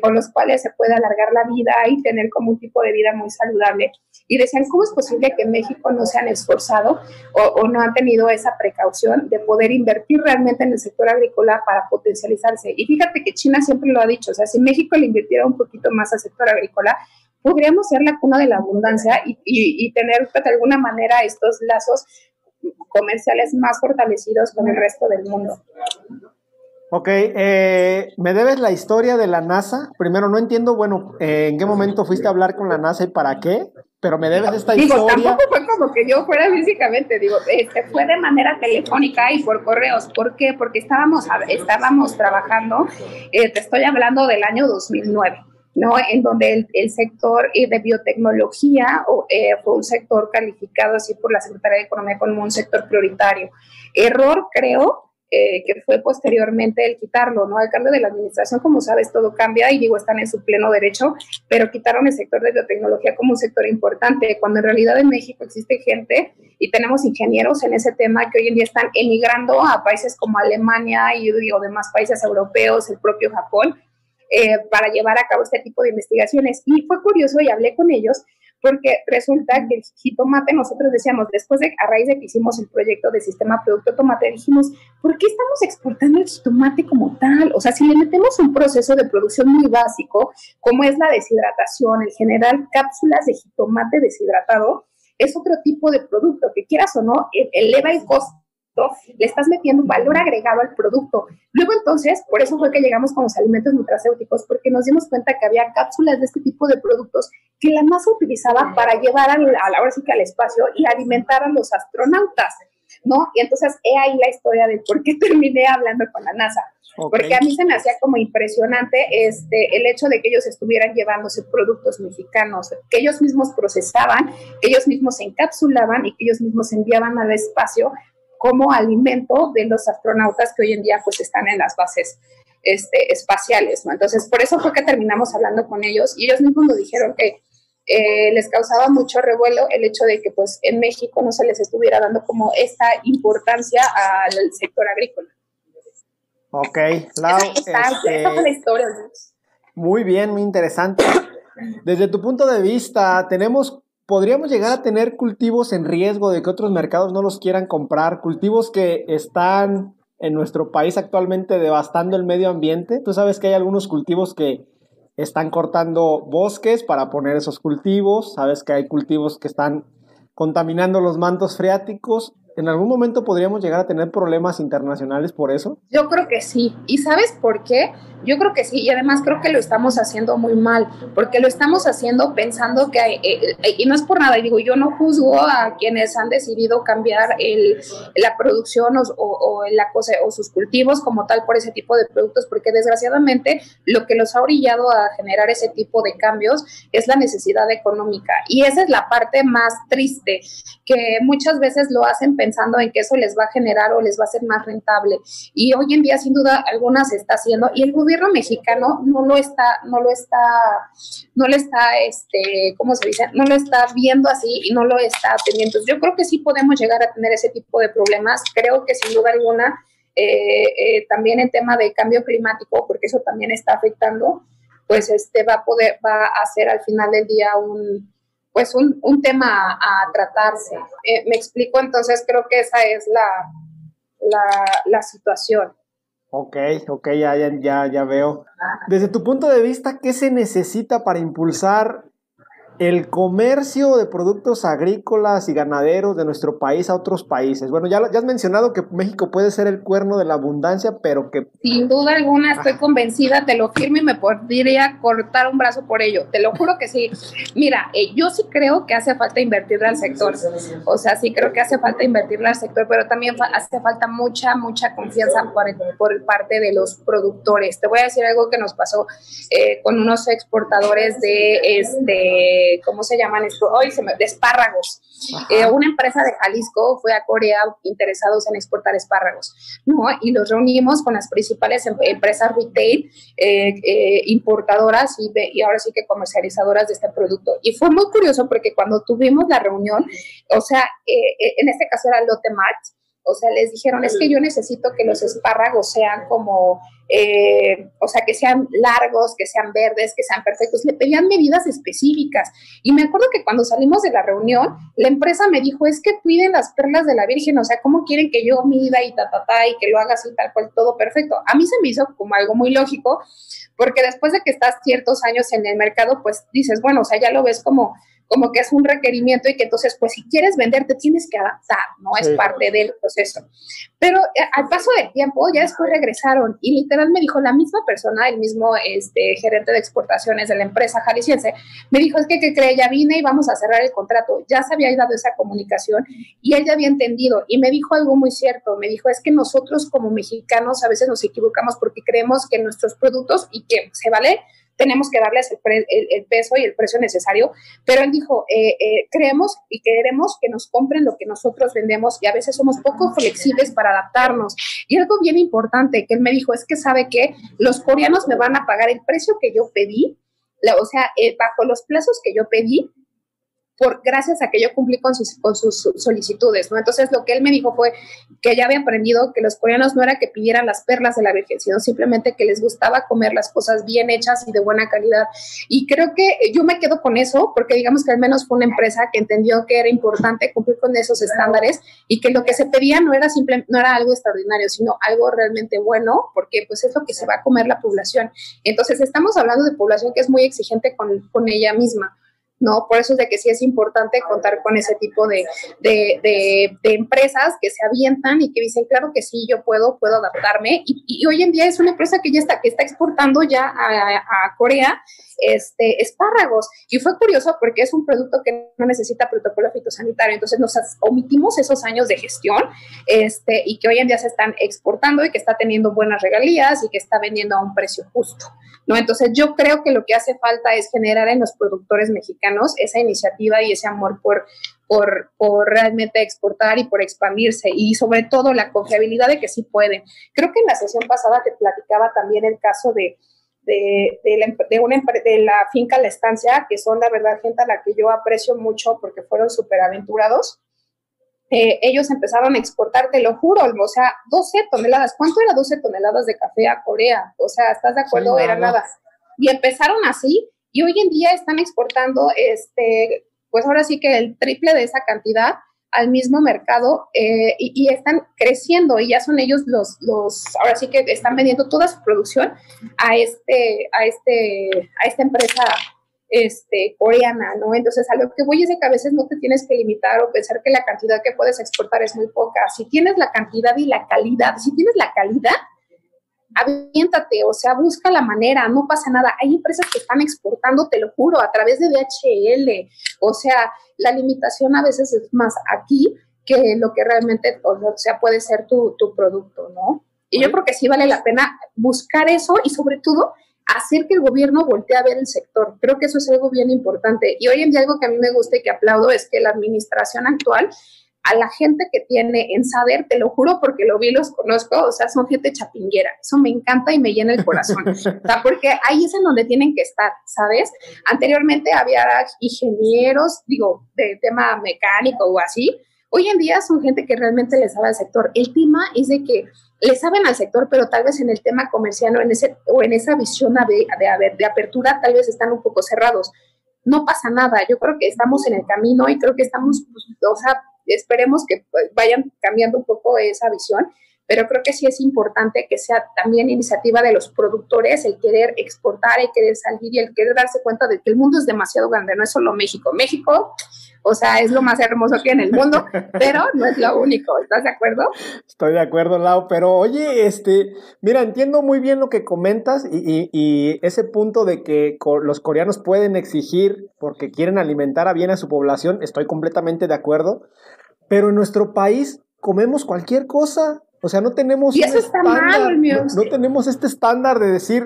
con los cuales se puede alargar la vida y tener como un tipo de vida muy saludable. Y decían, ¿cómo es posible que en México no se han esforzado o no han tenido esa precaución de poder invertir realmente en el sector agrícola para potencializarse? Y fíjate que China siempre lo ha dicho, o sea, si México le invirtiera un poquito más al sector agrícola, podríamos ser la cuna de la abundancia y tener de alguna manera estos lazos comerciales más fortalecidos con el resto del mundo. Ok, ¿me debes la historia de la NASA? Primero, no entiendo, ¿en qué momento fuiste a hablar con la NASA y para qué? Pero me debes esta historia. Tampoco fue como que yo fuera físicamente, fue de manera telefónica y por correos. ¿Por qué? Porque estábamos trabajando, te estoy hablando del año 2009. ¿No? En donde el sector de biotecnología fue un sector calificado así por la Secretaría de Economía como un sector prioritario. Error, creo, que fue posteriormente el quitarlo, ¿no? Al cambio de la administración, como sabes, todo cambia y están en su pleno derecho, pero quitaron el sector de biotecnología como un sector importante, cuando en realidad en México existe gente y tenemos ingenieros en ese tema que hoy en día están emigrando a países como Alemania y demás países europeos, el propio Japón, para llevar a cabo este tipo de investigaciones. Y fue curioso y hablé con ellos porque resulta que el jitomate, nosotros decíamos, después de, a raíz de que hicimos el proyecto de sistema producto tomate, dijimos, ¿por qué estamos exportando el jitomate como tal? O sea, si le metemos un proceso de producción muy básico, como es la deshidratación, el generar cápsulas de jitomate deshidratado, es otro tipo de producto que, quieras o no, eleva el costo, le estás metiendo un valor agregado al producto. Luego entonces, por eso fue que llegamos con los alimentos nutracéuticos, porque nos dimos cuenta que había cápsulas de este tipo de productos que la NASA utilizaba para llevar ahora sí que al espacio y alimentar a los astronautas, ¿no? Y entonces he ahí la historia de por qué terminé hablando con la NASA. Okay. Porque a mí se me hacía como impresionante el hecho de que ellos estuvieran llevándose productos mexicanos, que ellos mismos procesaban, que ellos mismos encapsulaban y que ellos mismos enviaban al espacio como alimento de los astronautas que hoy en día pues están en las bases espaciales, ¿no? Entonces, por eso fue que terminamos hablando con ellos y ellos mismos nos dijeron que les causaba mucho revuelo el hecho de que pues en México no se les estuviera dando como esta importancia al sector agrícola. Ok, Lau, esa fue la historia, ¿no? Muy bien, muy interesante. Desde tu punto de vista, ¿podríamos llegar a tener cultivos en riesgo de que otros mercados no los quieran comprar? Cultivos que están en nuestro país actualmente devastando el medio ambiente. Tú sabes que hay algunos cultivos que están cortando bosques para poner esos cultivos. Sabes que hay cultivos que están contaminando los mantos freáticos. ¿En algún momento podríamos llegar a tener problemas internacionales por eso? Yo creo que sí. ¿Y sabes por qué? Yo creo que sí. Y además creo que lo estamos haciendo muy mal, porque lo estamos haciendo pensando que y no es por nada, y digo, yo no juzgo a quienes han decidido cambiar la producción o sus cultivos como tal por ese tipo de productos, porque desgraciadamente lo que los ha orillado a generar ese tipo de cambios es la necesidad económica. Y esa es la parte más triste, que muchas veces lo hacen pensando en que eso les va a generar o les va a ser más rentable. Y hoy en día, sin duda alguna, se está haciendo, y el gobierno mexicano no lo está, ¿cómo se dice? No lo está viendo así y no lo está atendiendo. Entonces, yo creo que sí podemos llegar a tener ese tipo de problemas. Creo que sin duda alguna, también en tema de cambio climático, porque eso también está afectando, pues va a ser al final del día un tema a tratarse. Me explico, entonces creo que esa es la situación. Ok, ya veo. Desde tu punto de vista, ¿qué se necesita para impulsar el comercio de productos agrícolas y ganaderos de nuestro país a otros países? Bueno, ya has mencionado que México puede ser el cuerno de la abundancia, pero que... Sin duda alguna estoy convencida, te lo firmo y me podría cortar un brazo por ello, te lo juro que sí. Mira, yo sí creo que hace falta invertirle al sector, o sea, sí creo que hace falta invertirle al sector, pero también hace falta mucha confianza por parte de los productores. Te voy a decir algo que nos pasó con unos exportadores de ¿cómo se llaman esto? De espárragos. Una empresa de Jalisco fue a Corea interesados en exportar espárragos, ¿no? Y los reunimos con las principales empresas retail, importadoras y ahora sí que comercializadoras de este producto. Y fue muy curioso porque cuando tuvimos la reunión, o sea, en este caso era Lotte Mart, o sea, les dijeron, es que yo necesito que los espárragos sean como, o sea, que sean largos, que sean verdes, que sean perfectos. Le pedían medidas específicas. Y me acuerdo que cuando salimos de la reunión, la empresa me dijo, es que piden las perlas de la Virgen, o sea, ¿cómo quieren que yo mida y y que lo haga así tal cual, todo perfecto? A mí se me hizo como algo muy lógico, porque después de que estás ciertos años en el mercado, pues dices, bueno, o sea, ya lo ves como que es un requerimiento y que entonces, pues si quieres vender, te tienes que adaptar, ¿no? Sí. Es parte del proceso. Pero al paso del tiempo, ya después regresaron y literal me dijo la misma persona, el mismo gerente de exportaciones de la empresa jalisciense, me dijo, es que, ¿qué cree? Ya vine y vamos a cerrar el contrato. Ya se había dado esa comunicación y él ya había entendido. Y me dijo algo muy cierto. Me dijo, es que nosotros como mexicanos a veces nos equivocamos porque creemos que nuestros productos, y que se vale, tenemos que darles el peso y el precio necesario, pero él dijo, creemos y queremos que nos compren lo que nosotros vendemos y a veces somos poco flexibles para adaptarnos. Y algo bien importante que él me dijo es que sabe que los coreanos me van a pagar el precio que yo pedí, o sea, bajo los plazos que yo pedí, gracias a que yo cumplí con sus solicitudes, ¿no? Entonces lo que él me dijo fue que ya había aprendido que los coreanos no era que pidieran las perlas de la Virgen, sino simplemente que les gustaba comer las cosas bien hechas y de buena calidad. Y creo que yo me quedo con eso, porque digamos que al menos fue una empresa que entendió que era importante cumplir con esos estándares y que lo que se pedía no era algo extraordinario, sino algo realmente bueno, porque pues es lo que se va a comer la población. Entonces estamos hablando de población que es muy exigente con ella misma, ¿no? Por eso es de que sí es importante contar con ese tipo de empresas que se avientan y que dicen, claro que sí, yo puedo adaptarme, y hoy en día es una empresa que está exportando ya a Corea espárragos, y fue curioso porque es un producto que no necesita protocolo fitosanitario, entonces nos omitimos esos años de gestión, y que hoy en día se están exportando y que está teniendo buenas regalías y que está vendiendo a un precio justo, ¿no? Entonces yo creo que lo que hace falta es generar en los productores mexicanos esa iniciativa y ese amor por realmente exportar y por expandirse, y sobre todo la confiabilidad de que sí pueden. Creo que en la sesión pasada te platicaba también el caso de la finca La Estancia, que son la verdad gente a la que yo aprecio mucho porque fueron súper aventurados. Ellos empezaron a exportar, te lo juro, o sea, 12 toneladas. ¿Cuánto era 12 toneladas de café a Corea? O sea, ¿estás de acuerdo? Sí, era nada. Y empezaron así, y hoy en día están exportando, pues ahora sí que el triple de esa cantidad al mismo mercado, y están creciendo, y ya son ellos los ahora sí que están vendiendo toda su producción a esta empresa coreana, ¿no? Entonces, a lo que voy es de que a veces no te tienes que limitar o pensar que la cantidad que puedes exportar es muy poca. Si tienes la cantidad y la calidad, si tienes la calidad, aviéntate, o sea, busca la manera, no pasa nada. Hay empresas que están exportando, te lo juro, a través de DHL, o sea, la limitación a veces es más aquí que lo que realmente, o sea, puede ser tu producto, ¿no? Y yo creo que sí vale la pena buscar eso, y sobre todo hacer que el gobierno voltee a ver el sector. Creo que eso es algo bien importante. Y hoy en día algo que a mí me gusta y que aplaudo es que la administración actual, a la gente que tiene en Saber, te lo juro porque lo vi, los conozco, o sea, son gente chapinguera. Eso me encanta y me llena el corazón. O sea, porque ahí es en donde tienen que estar, ¿sabes? Anteriormente había ingenieros, digo, de tema mecánico o así. Hoy en día son gente que realmente le sabe al sector. El tema es de que le saben al sector, pero tal vez en el tema comercial o en esa visión de apertura tal vez están un poco cerrados. No pasa nada, yo creo que estamos en el camino y creo que estamos, pues, o sea, esperemos que vayan cambiando un poco esa visión, pero creo que sí es importante que sea también iniciativa de los productores el querer exportar, el querer salir y el querer darse cuenta de que el mundo es demasiado grande, no es solo México. México, o sea, es lo más hermoso que hay en el mundo, pero no es lo único. ¿Estás de acuerdo? Estoy de acuerdo, Lau, pero oye, mira, entiendo muy bien lo que comentas y ese punto de que los coreanos pueden exigir porque quieren alimentar bien a su población, estoy completamente de acuerdo, pero en nuestro país comemos cualquier cosa. O sea, no tenemos y eso está mal, no tenemos este estándar de decir,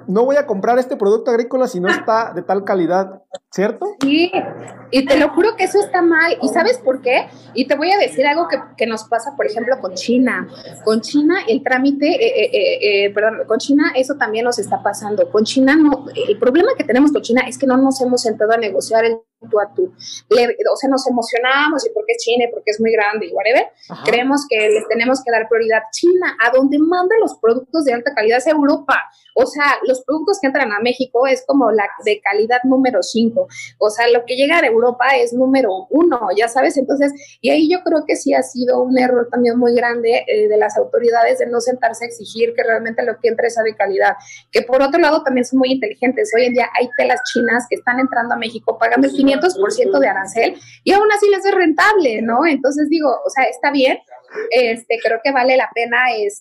no voy a comprar este producto agrícola si no está de tal calidad, ¿cierto? Sí, y te lo juro que eso está mal. ¿Y sabes por qué? Y te voy a decir algo que nos pasa, por ejemplo, con China. Con China el trámite, con China eso también nos está pasando. Con China no, el problema que tenemos con China es que no nos hemos sentado a negociar el tú a tú. O sea, nos emocionamos y porque es China y porque es muy grande y whatever. Ajá. Creemos que les tenemos que dar prioridad. China, a donde mandan los productos de alta calidad es Europa. O sea, los productos que entran a México es como la de calidad número 5. O sea, lo que llega de Europa es número 1, ya sabes. Entonces, y ahí yo creo que sí ha sido un error también muy grande de las autoridades de no sentarse a exigir que realmente lo que entra sea de calidad. Que por otro lado también son muy inteligentes. Hoy en día hay telas chinas que están entrando a México pagando el 500% de arancel y aún así les es rentable, ¿no? Entonces digo, o sea, está bien. Creo que vale la pena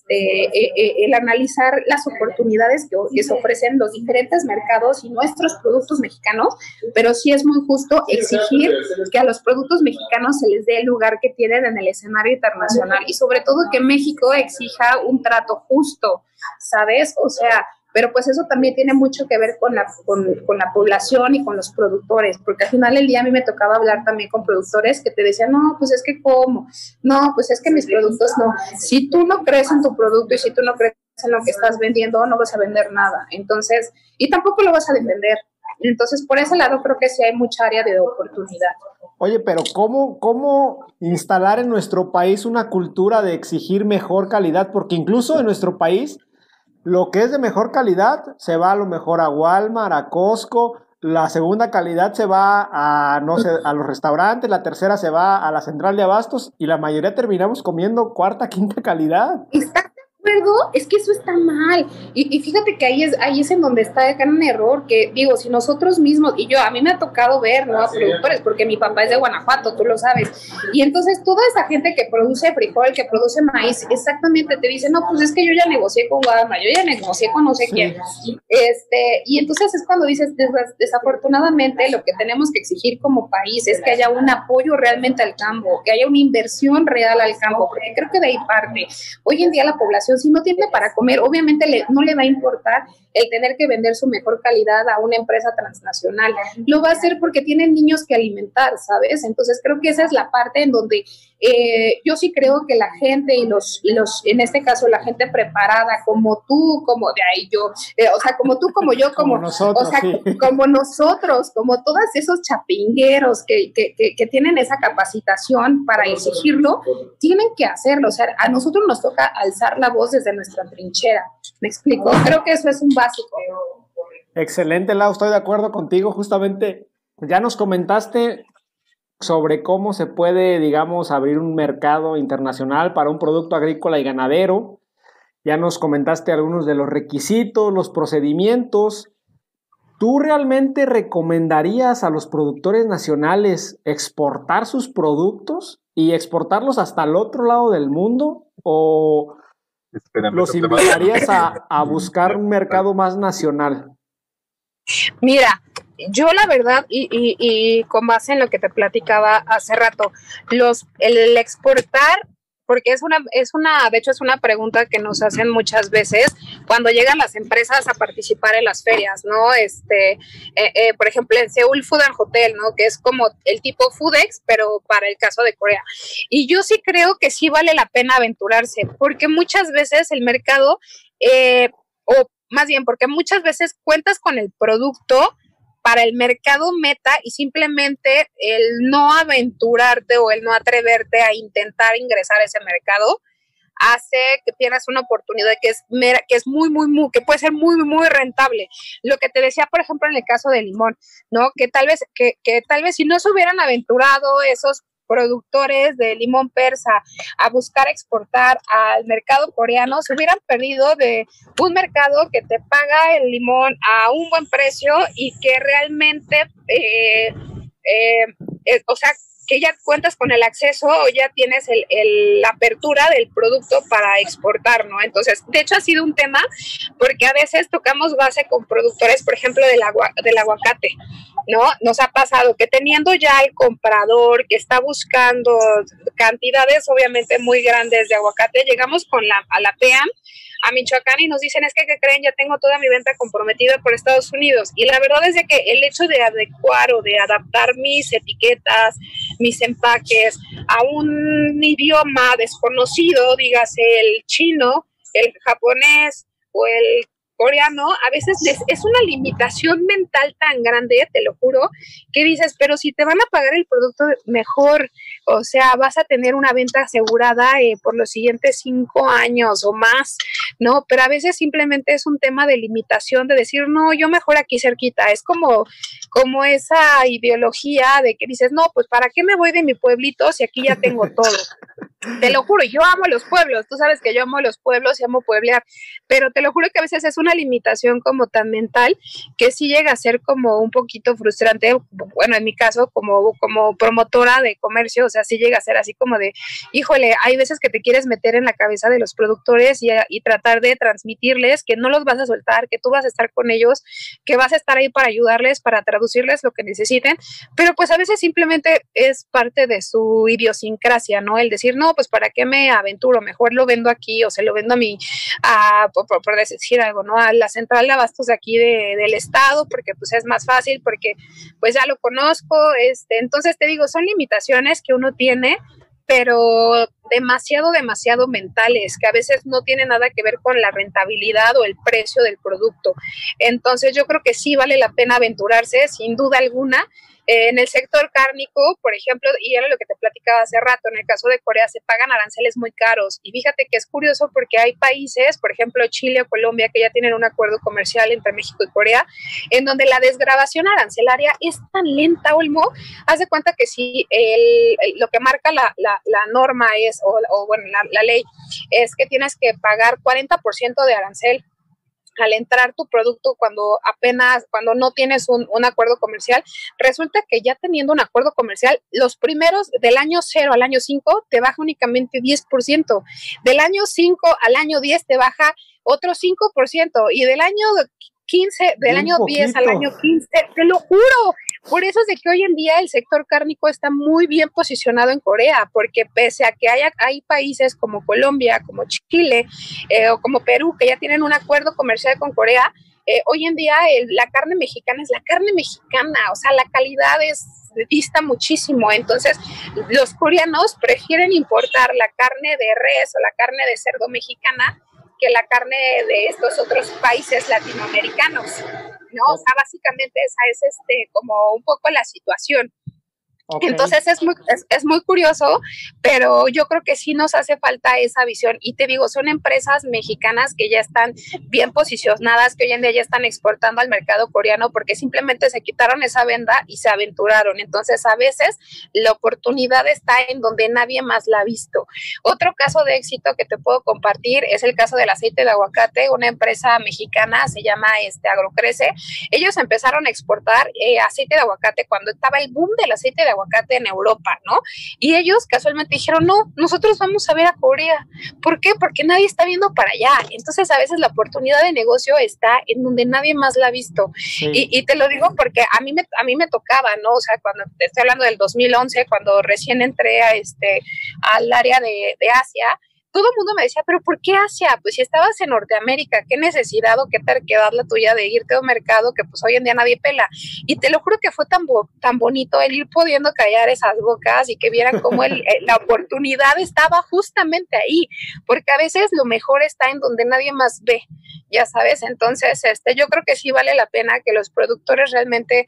el analizar las oportunidades que se ofrecen los diferentes mercados y nuestros productos mexicanos, pero sí es muy justo exigir que a los productos mexicanos se les dé el lugar que tienen en el escenario internacional y sobre todo que México exija un trato justo, ¿sabes? O sea, pero pues eso también tiene mucho que ver con la población y con los productores, porque al final del día a mí me tocaba hablar también con productores que te decían, no, pues es que ¿cómo? No, pues es que mis productos no. Si tú no crees en tu producto y si tú no crees en lo que estás vendiendo, no vas a vender nada. Entonces, y tampoco lo vas a defender. Entonces, por ese lado creo que sí hay mucha área de oportunidad. Oye, pero ¿cómo instalar en nuestro país una cultura de exigir mejor calidad? Porque incluso en nuestro país, lo que es de mejor calidad se va a lo mejor a Walmart, a Costco, la segunda calidad se va a, no sé, a los restaurantes, la tercera se va a la central de abastos y la mayoría terminamos comiendo cuarta, quinta calidad. ¿Estás de acuerdo? Es que eso está mal. Y fíjate que ahí es en donde está el gran error, que digo, si nosotros mismos, y a mí me ha tocado ver, ¿no? A productores, porque mi papá es de Guanajuato, tú lo sabes. Y entonces toda esa gente que produce frijol, que produce maíz, exactamente te dice, no, pues es que yo ya negocié con Walmart, yo ya negocié con no sé quién. Y entonces es cuando dices, desafortunadamente, lo que tenemos que exigir como país es que haya un apoyo realmente al campo, que haya una inversión real al campo, porque creo que de ahí parte. Hoy en día la población, si no tiene para comer, obviamente no le va a importar el tener que vender su mejor calidad a una empresa transnacional. Lo va a hacer porque tienen niños que alimentar, ¿sabes? Entonces creo que esa es la parte en donde yo sí creo que la gente y los en este caso la gente preparada como tú, como de ahí yo, o sea, como tú, como yo, como nosotros, o sea, sí. como nosotros, como todos esos chapingueros que tienen esa capacitación para exigirlo, tienen que hacerlo. O sea, a nosotros nos toca alzar la voz desde nuestra trinchera. ¿Me explico? Creo que eso es un básico. Excelente, Lau, estoy de acuerdo contigo. Justamente ya nos comentaste sobre cómo se puede, digamos, abrir un mercado internacional para un producto agrícola y ganadero. Ya nos comentaste algunos de los requisitos, los procedimientos. ¿Tú realmente recomendarías a los productores nacionales exportar sus productos y exportarlos hasta el otro lado del mundo? ¿O los invitarías a buscar un mercado más nacional? Mira, yo la verdad, y con base en lo que te platicaba hace rato, el exportar, porque de hecho es una pregunta que nos hacen muchas veces cuando llegan las empresas a participar en las ferias, ¿no? Por ejemplo, en Seúl Food and Hotel, ¿no? Que es como el tipo Foodex, pero para el caso de Corea. Y yo sí creo que sí vale la pena aventurarse, porque muchas veces el mercado, o más bien, porque muchas veces cuentas con el producto para el mercado meta y simplemente el no aventurarte o el no atreverte a intentar ingresar a ese mercado hace que pierdas una oportunidad que es muy, que puede ser muy, muy rentable. Lo que te decía, por ejemplo, en el caso del limón, ¿no? Que tal vez si no se hubieran aventurado esos productores de limón persa a buscar exportar al mercado coreano, se hubieran perdido de un mercado que te paga el limón a un buen precio y que realmente, o sea, que ya cuentas con el acceso o ya tienes la apertura del producto para exportar, ¿no? Entonces, de hecho ha sido un tema porque a veces tocamos base con productores, por ejemplo, del aguacate, ¿no? Nos ha pasado que teniendo ya el comprador que está buscando cantidades obviamente muy grandes de aguacate, llegamos a la PEAM, a Michoacán, y nos dicen, es que, ¿qué creen? Ya tengo toda mi venta comprometida por Estados Unidos. Y la verdad es de que el hecho de adecuar o de adaptar mis etiquetas, mis empaques a un idioma desconocido, dígase el chino, el japonés o el coreano, a veces es una limitación mental tan grande, te lo juro, que dices, pero si te van a pagar el producto mejor, o sea, vas a tener una venta asegurada por los siguientes 5 años o más, ¿no? Pero a veces simplemente es un tema de limitación, de decir, no, yo mejor aquí cerquita. Es como esa ideología de que dices, no, pues ¿para qué me voy de mi pueblito si aquí ya tengo todo? Te lo juro, yo amo los pueblos, tú sabes que yo amo los pueblos y amo pueblear, pero te lo juro que a veces es una limitación como tan mental que sí llega a ser como un poquito frustrante. Bueno, en mi caso, como promotora de comercio, o sea, sí llega a ser así como de, híjole, hay veces que te quieres meter en la cabeza de los productores y tratar de transmitirles que no los vas a soltar, que tú vas a estar con ellos, que vas a estar ahí para ayudarles, para traducirles lo que necesiten, pero pues a veces simplemente es parte de su idiosincrasia, ¿no? El decir, no, pues ¿para qué me aventuro? Mejor lo vendo aquí o se lo vendo por decir algo, ¿no? A la central de abastos de aquí del estado, porque pues es más fácil, porque pues ya lo conozco, entonces te digo, son limitaciones que uno tiene, pero demasiado mentales, que a veces no tiene nada que ver con la rentabilidad o el precio del producto. Entonces yo creo que sí vale la pena aventurarse, sin duda alguna, En el sector cárnico, por ejemplo, y era lo que te platicaba hace rato, en el caso de Corea se pagan aranceles muy caros. Y fíjate que es curioso porque hay países, por ejemplo Chile o Colombia, que ya tienen un acuerdo comercial entre México y Corea, en donde la desgravación arancelaria es tan lenta, Olmo. Haz de cuenta que si lo que marca la norma es, o bueno, la ley, es que tienes que pagar 40% de arancel al entrar tu producto cuando no tienes un acuerdo comercial. Resulta que ya teniendo un acuerdo comercial, los primeros del año 0 al año 5 te baja únicamente 10%, del año 5 al año 10 te baja otro 5%, y del año 15, del año 10 al año 15, te lo juro. Por eso es de que hoy en día el sector cárnico está muy bien posicionado en Corea, porque pese a que hay países como Colombia, como Chile o como Perú, que ya tienen un acuerdo comercial con Corea, hoy en día la carne mexicana es la carne mexicana, o sea, la calidad dista muchísimo. Entonces los coreanos prefieren importar la carne de res o la carne de cerdo mexicana que la carne de estos otros países latinoamericanos, ¿no? O sea, básicamente esa es como un poco la situación. Okay. Entonces es muy curioso, pero yo creo que sí nos hace falta esa visión. Y te digo, son empresas mexicanas que ya están bien posicionadas, que hoy en día ya están exportando al mercado coreano, porque simplemente se quitaron esa venda y se aventuraron. Entonces a veces la oportunidad está en donde nadie más la ha visto. Otro caso de éxito que te puedo compartir es el caso del aceite de aguacate. Una empresa mexicana, se llama Agrocrece. Ellos empezaron a exportar aceite de aguacate cuando estaba el boom del aceite de aguacate en Europa, ¿no? Y ellos casualmente dijeron, no, nosotros vamos a ver a Corea. ¿Por qué? Porque nadie está viendo para allá. Entonces a veces la oportunidad de negocio está en donde nadie más la ha visto. Sí. Y te lo digo porque a mí me tocaba, ¿no? O sea, cuando te estoy hablando del 2011, cuando recién entré al área de Asia, todo el mundo me decía, ¿pero por qué Asia? Pues si estabas en Norteamérica, qué necesidad o qué terquedad la tuya de irte a un mercado que pues hoy en día nadie pela. Y te lo juro que fue tan bonito el ir pudiendo callar esas bocas y que vieran cómo la oportunidad estaba justamente ahí, porque a veces lo mejor está en donde nadie más ve, ya sabes. Entonces yo creo que sí vale la pena que los productores realmente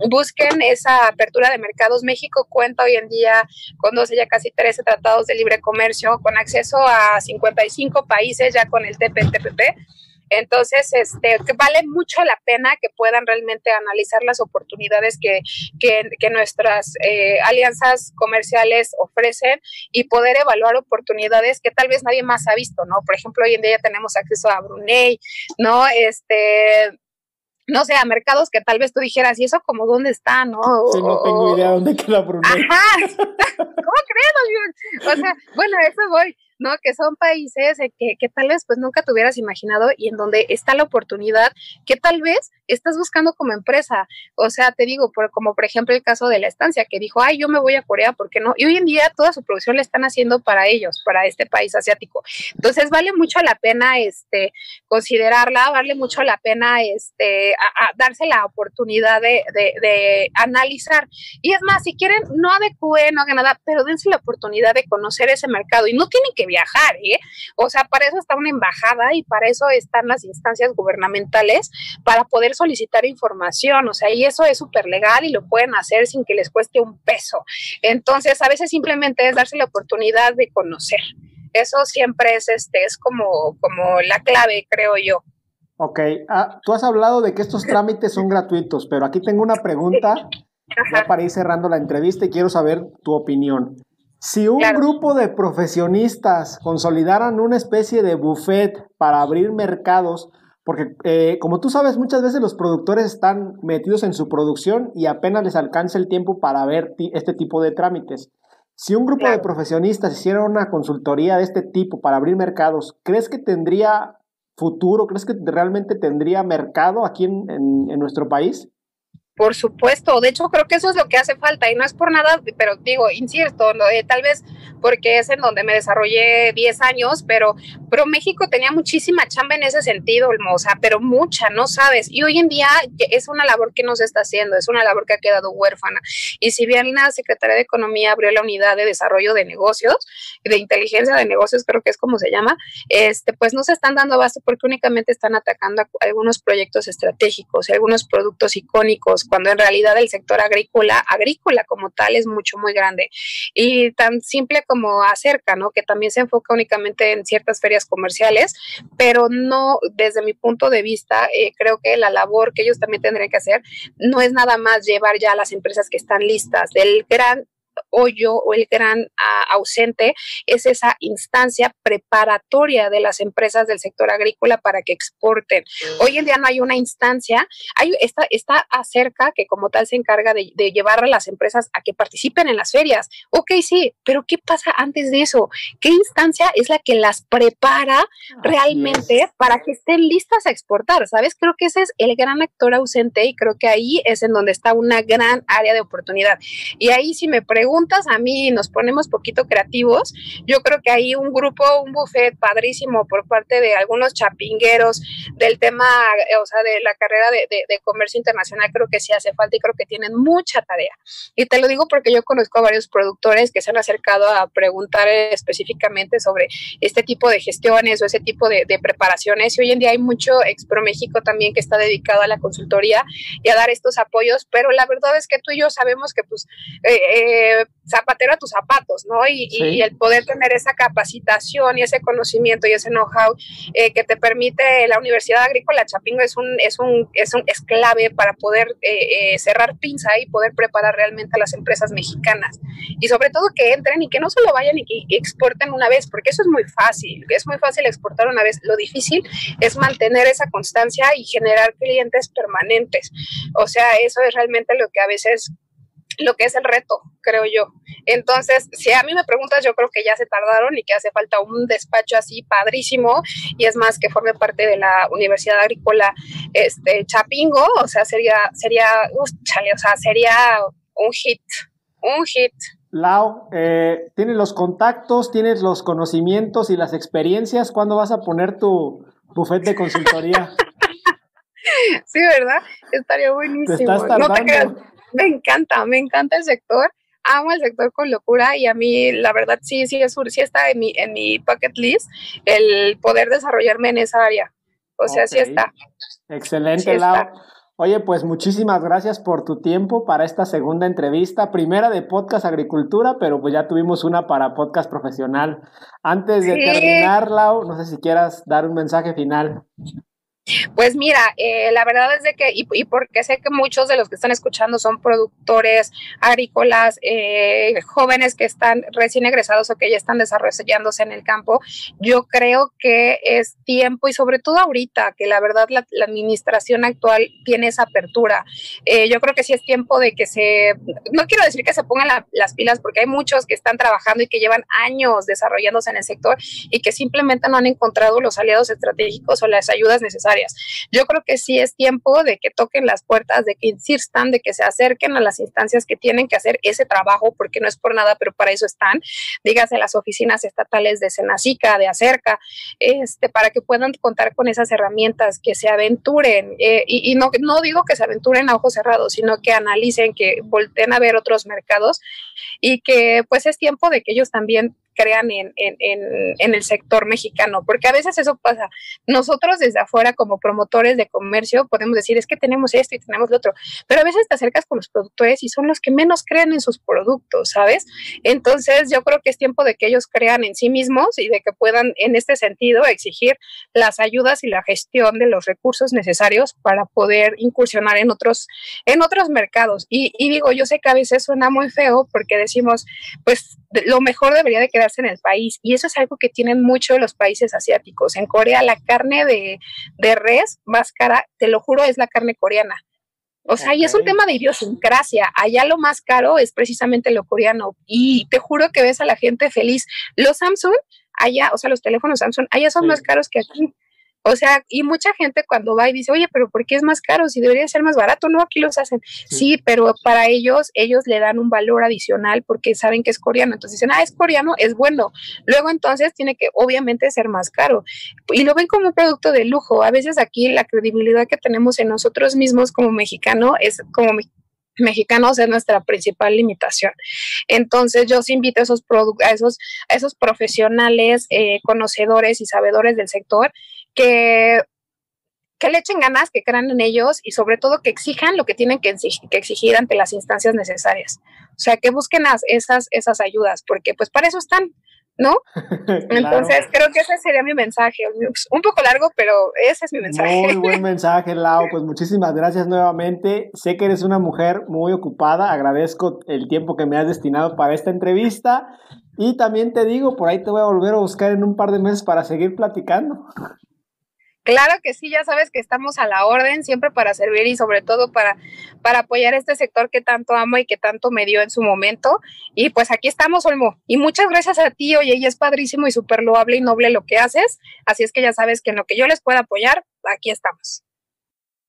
busquen esa apertura de mercados. México cuenta hoy en día con 12, ya casi 13 tratados de libre comercio, con acceso a 55 países ya con el TPP. Entonces, que vale mucho la pena que puedan realmente analizar las oportunidades que nuestras alianzas comerciales ofrecen y poder evaluar oportunidades que tal vez nadie más ha visto, ¿no? Por ejemplo, hoy en día ya tenemos acceso a Brunei, ¿no? No sé, a mercados que tal vez tú dijeras, ¿y eso como dónde está, no? Sí, no tengo idea dónde queda Brunei. Ajá, ¿cómo crees? O sea, bueno, a eso voy, ¿no? Que son países que tal vez pues nunca te hubieras imaginado y en donde está la oportunidad que tal vez estás buscando como empresa. O sea, te digo, como por ejemplo el caso de La Estancia, que dijo, ay, yo me voy a Corea, ¿por qué no? Y hoy en día toda su producción la están haciendo para ellos, para este país asiático. Entonces vale mucho la pena considerarla, vale mucho la pena darse la oportunidad de analizar. Y es más, si quieren, no adecúen, no hagan nada, pero dense la oportunidad de conocer ese mercado. Y no tienen que viajar, O sea, para eso está una embajada y para eso están las instancias gubernamentales, para poder solicitar información. O sea, y eso es súper legal y lo pueden hacer sin que les cueste un peso. Entonces, a veces simplemente es darse la oportunidad de conocer. Eso siempre es como la clave, creo yo. Ok, tú has hablado de que estos trámites son gratuitos, pero aquí tengo una pregunta ya para ir cerrando la entrevista y quiero saber tu opinión. Si un grupo de profesionistas consolidaran una especie de buffet para abrir mercados, porque como tú sabes, muchas veces los productores están metidos en su producción y apenas les alcanza el tiempo para ver este tipo de trámites. Si un grupo de profesionistas hiciera una consultoría de este tipo para abrir mercados, ¿crees que tendría futuro? ¿Crees que realmente tendría mercado aquí en nuestro país? Por supuesto, de hecho creo que eso es lo que hace falta y no es por nada, pero digo, insisto, tal vez porque es en donde me desarrollé 10 años, pero México tenía muchísima chamba en ese sentido, o sea, pero mucha, no sabes, y hoy en día es una labor que no se está haciendo, es una labor que ha quedado huérfana, y si bien la Secretaría de Economía abrió la unidad de desarrollo de negocios, de inteligencia de negocios, creo que es como se llama, pues no se están dando abasto porque únicamente están atacando a algunos proyectos estratégicos y algunos productos icónicos, cuando en realidad el sector agrícola como tal es mucho, muy grande. Y tan simple como Acerca, ¿no? Que también se enfoca únicamente en ciertas ferias comerciales, pero no, desde mi punto de vista, creo que la labor que ellos también tendrían que hacer no es nada más llevar ya a las empresas que están listas. Del gran hoyo o el gran ausente es esa instancia preparatoria de las empresas del sector agrícola para que exporten. Hoy en día no hay una instancia, está Acerca, que como tal se encarga de llevar a las empresas a que participen en las ferias. Ok, sí, pero ¿qué pasa antes de eso? ¿Qué instancia es la que las prepara realmente para que estén listas a exportar? ¿Sabes? Creo que ese es el gran actor ausente y creo que ahí es en donde está una gran área de oportunidad. Y ahí, si me preguntas a mí y nos ponemos poquito creativos, yo creo que hay un buffet padrísimo por parte de algunos chapingueros del tema, o sea, de la carrera de comercio internacional. Creo que sí hace falta y creo que tienen mucha tarea. Y te lo digo porque yo conozco a varios productores que se han acercado a preguntar específicamente sobre este tipo de gestiones o ese tipo de preparaciones. Y hoy en día hay mucho Expro México también que está dedicado a la consultoría y a dar estos apoyos, pero la verdad es que tú y yo sabemos que pues zapatero a tus zapatos, ¿no? Y el poder tener esa capacitación y ese conocimiento y ese know-how que te permite la Universidad Agrícola Chapingo es clave para poder cerrar pinza y poder preparar realmente a las empresas mexicanas. Y sobre todo que entren y que no solo vayan y que exporten una vez, porque eso es muy fácil exportar una vez. Lo difícil es mantener esa constancia y generar clientes permanentes. O sea, eso es realmente lo que a veces lo que es el reto, creo yo. Entonces, si a mí me preguntas, yo creo que ya se tardaron y que hace falta un despacho así padrísimo, y es más que forme parte de la Universidad Agrícola Chapingo, o sea, sería un hit. Lau, tienes los contactos, tienes los conocimientos y las experiencias. ¿Cuándo vas a poner tu buffet de consultoría? Sí, ¿verdad? Estaría buenísimo. Te estás tardando. No te creas. Me encanta el sector, amo el sector con locura, y a mí la verdad sí está en mi bucket list el poder desarrollarme en esa área. O sea, sí está. Excelente, sí Lau. está. Oye, pues muchísimas gracias por tu tiempo para esta segunda entrevista, primera de Podcast Agricultura, pero pues ya tuvimos una para Podcast Profesional. Antes de terminar, Lau, no sé si quieras dar un mensaje final. Pues mira, la verdad es de que, y porque sé que muchos de los que están escuchando son productores agrícolas, jóvenes que están recién egresados o que ya están desarrollándose en el campo, yo creo que es tiempo, y sobre todo ahorita, que la verdad la administración actual tiene esa apertura. Yo creo que sí es tiempo de que no quiero decir que se pongan las pilas, porque hay muchos que están trabajando y que llevan años desarrollándose en el sector y que simplemente no han encontrado los aliados estratégicos o las ayudas necesarias. Yo creo que sí es tiempo de que toquen las puertas, de que insistan, de que se acerquen a las instancias que tienen que hacer ese trabajo, porque no es por nada, pero para eso están, dígase las oficinas estatales de Senacica, de Acerca, para que puedan contar con esas herramientas, que se aventuren, y no digo que se aventuren a ojos cerrados, sino que analicen, que volteen a ver otros mercados, y que pues es tiempo de que ellos también crean en el sector mexicano, porque a veces eso pasa. Nosotros desde afuera, como promotores de comercio, podemos decir, es que tenemos esto y tenemos lo otro, pero a veces te acercas con los productores y son los que menos creen en sus productos, ¿sabes? Entonces yo creo que es tiempo de que ellos crean en sí mismos y de que puedan, en este sentido, exigir las ayudas y la gestión de los recursos necesarios para poder incursionar en otros mercados. Y digo, yo sé que a veces suena muy feo porque decimos, pues lo mejor debería de quedarse en el país, y eso es algo que tienen mucho los países asiáticos. En Corea la carne de res más cara, te lo juro, es la carne coreana. O sea, y es un tema de idiosincrasia. Allá lo más caro es precisamente lo coreano, y te juro que ves a la gente feliz. Los Samsung allá, o sea, los teléfonos Samsung allá son más caros que aquí. O sea, y mucha gente cuando va y dice, oye, pero ¿por qué es más caro? Si debería ser más barato, ¿no? Aquí los hacen. Sí, pero para ellos le dan un valor adicional porque saben que es coreano. Entonces dicen, es coreano, es bueno. Luego entonces tiene que obviamente ser más caro. Y lo ven como un producto de lujo. A veces aquí la credibilidad que tenemos en nosotros mismos como mexicanos es nuestra principal limitación. Entonces yo os invito a esos profesionales, conocedores y sabedores del sector que le echen ganas, que crean en ellos y sobre todo que exijan lo que tienen que exigir ante las instancias necesarias. O sea, que busquen esas ayudas, porque pues para eso están, ¿no? Claro. Entonces creo que ese sería mi mensaje, un poco largo, pero ese es mi mensaje. Muy buen mensaje, Lau, pues muchísimas gracias nuevamente. Sé que eres una mujer muy ocupada, agradezco el tiempo que me has destinado para esta entrevista y también te digo, por ahí te voy a volver a buscar en un par de meses para seguir platicando. Claro que sí, ya sabes que estamos a la orden, siempre para servir y sobre todo para apoyar este sector que tanto amo y que tanto me dio en su momento. Y pues aquí estamos, Olmo. Y muchas gracias a ti, oye, y es padrísimo y súper loable y noble lo que haces. Así es que ya sabes que en lo que yo les pueda apoyar, aquí estamos.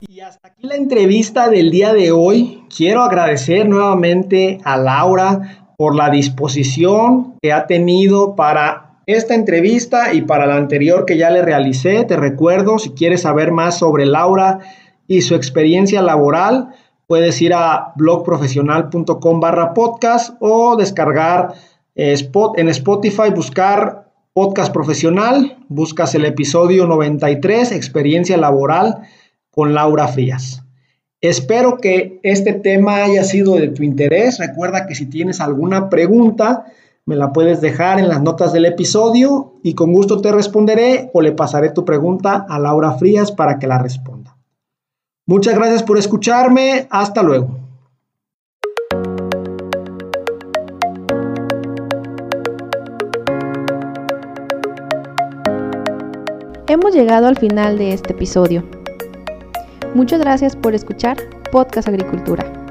Y hasta aquí la entrevista del día de hoy. Quiero agradecer nuevamente a Laura por la disposición que ha tenido para esta entrevista y para la anterior que ya le realicé. Te recuerdo, si quieres saber más sobre Laura y su experiencia laboral, puedes ir a blogprofesional.com/podcast o descargar en Spotify, buscar podcast profesional, buscas el episodio 93, experiencia laboral con Laura Frías. Espero que este tema haya sido de tu interés. Recuerda que si tienes alguna pregunta, me la puedes dejar en las notas del episodio y con gusto te responderé o le pasaré tu pregunta a Laura Frías para que la responda. Muchas gracias por escucharme. Hasta luego. Hemos llegado al final de este episodio. Muchas gracias por escuchar Podcast Agricultura.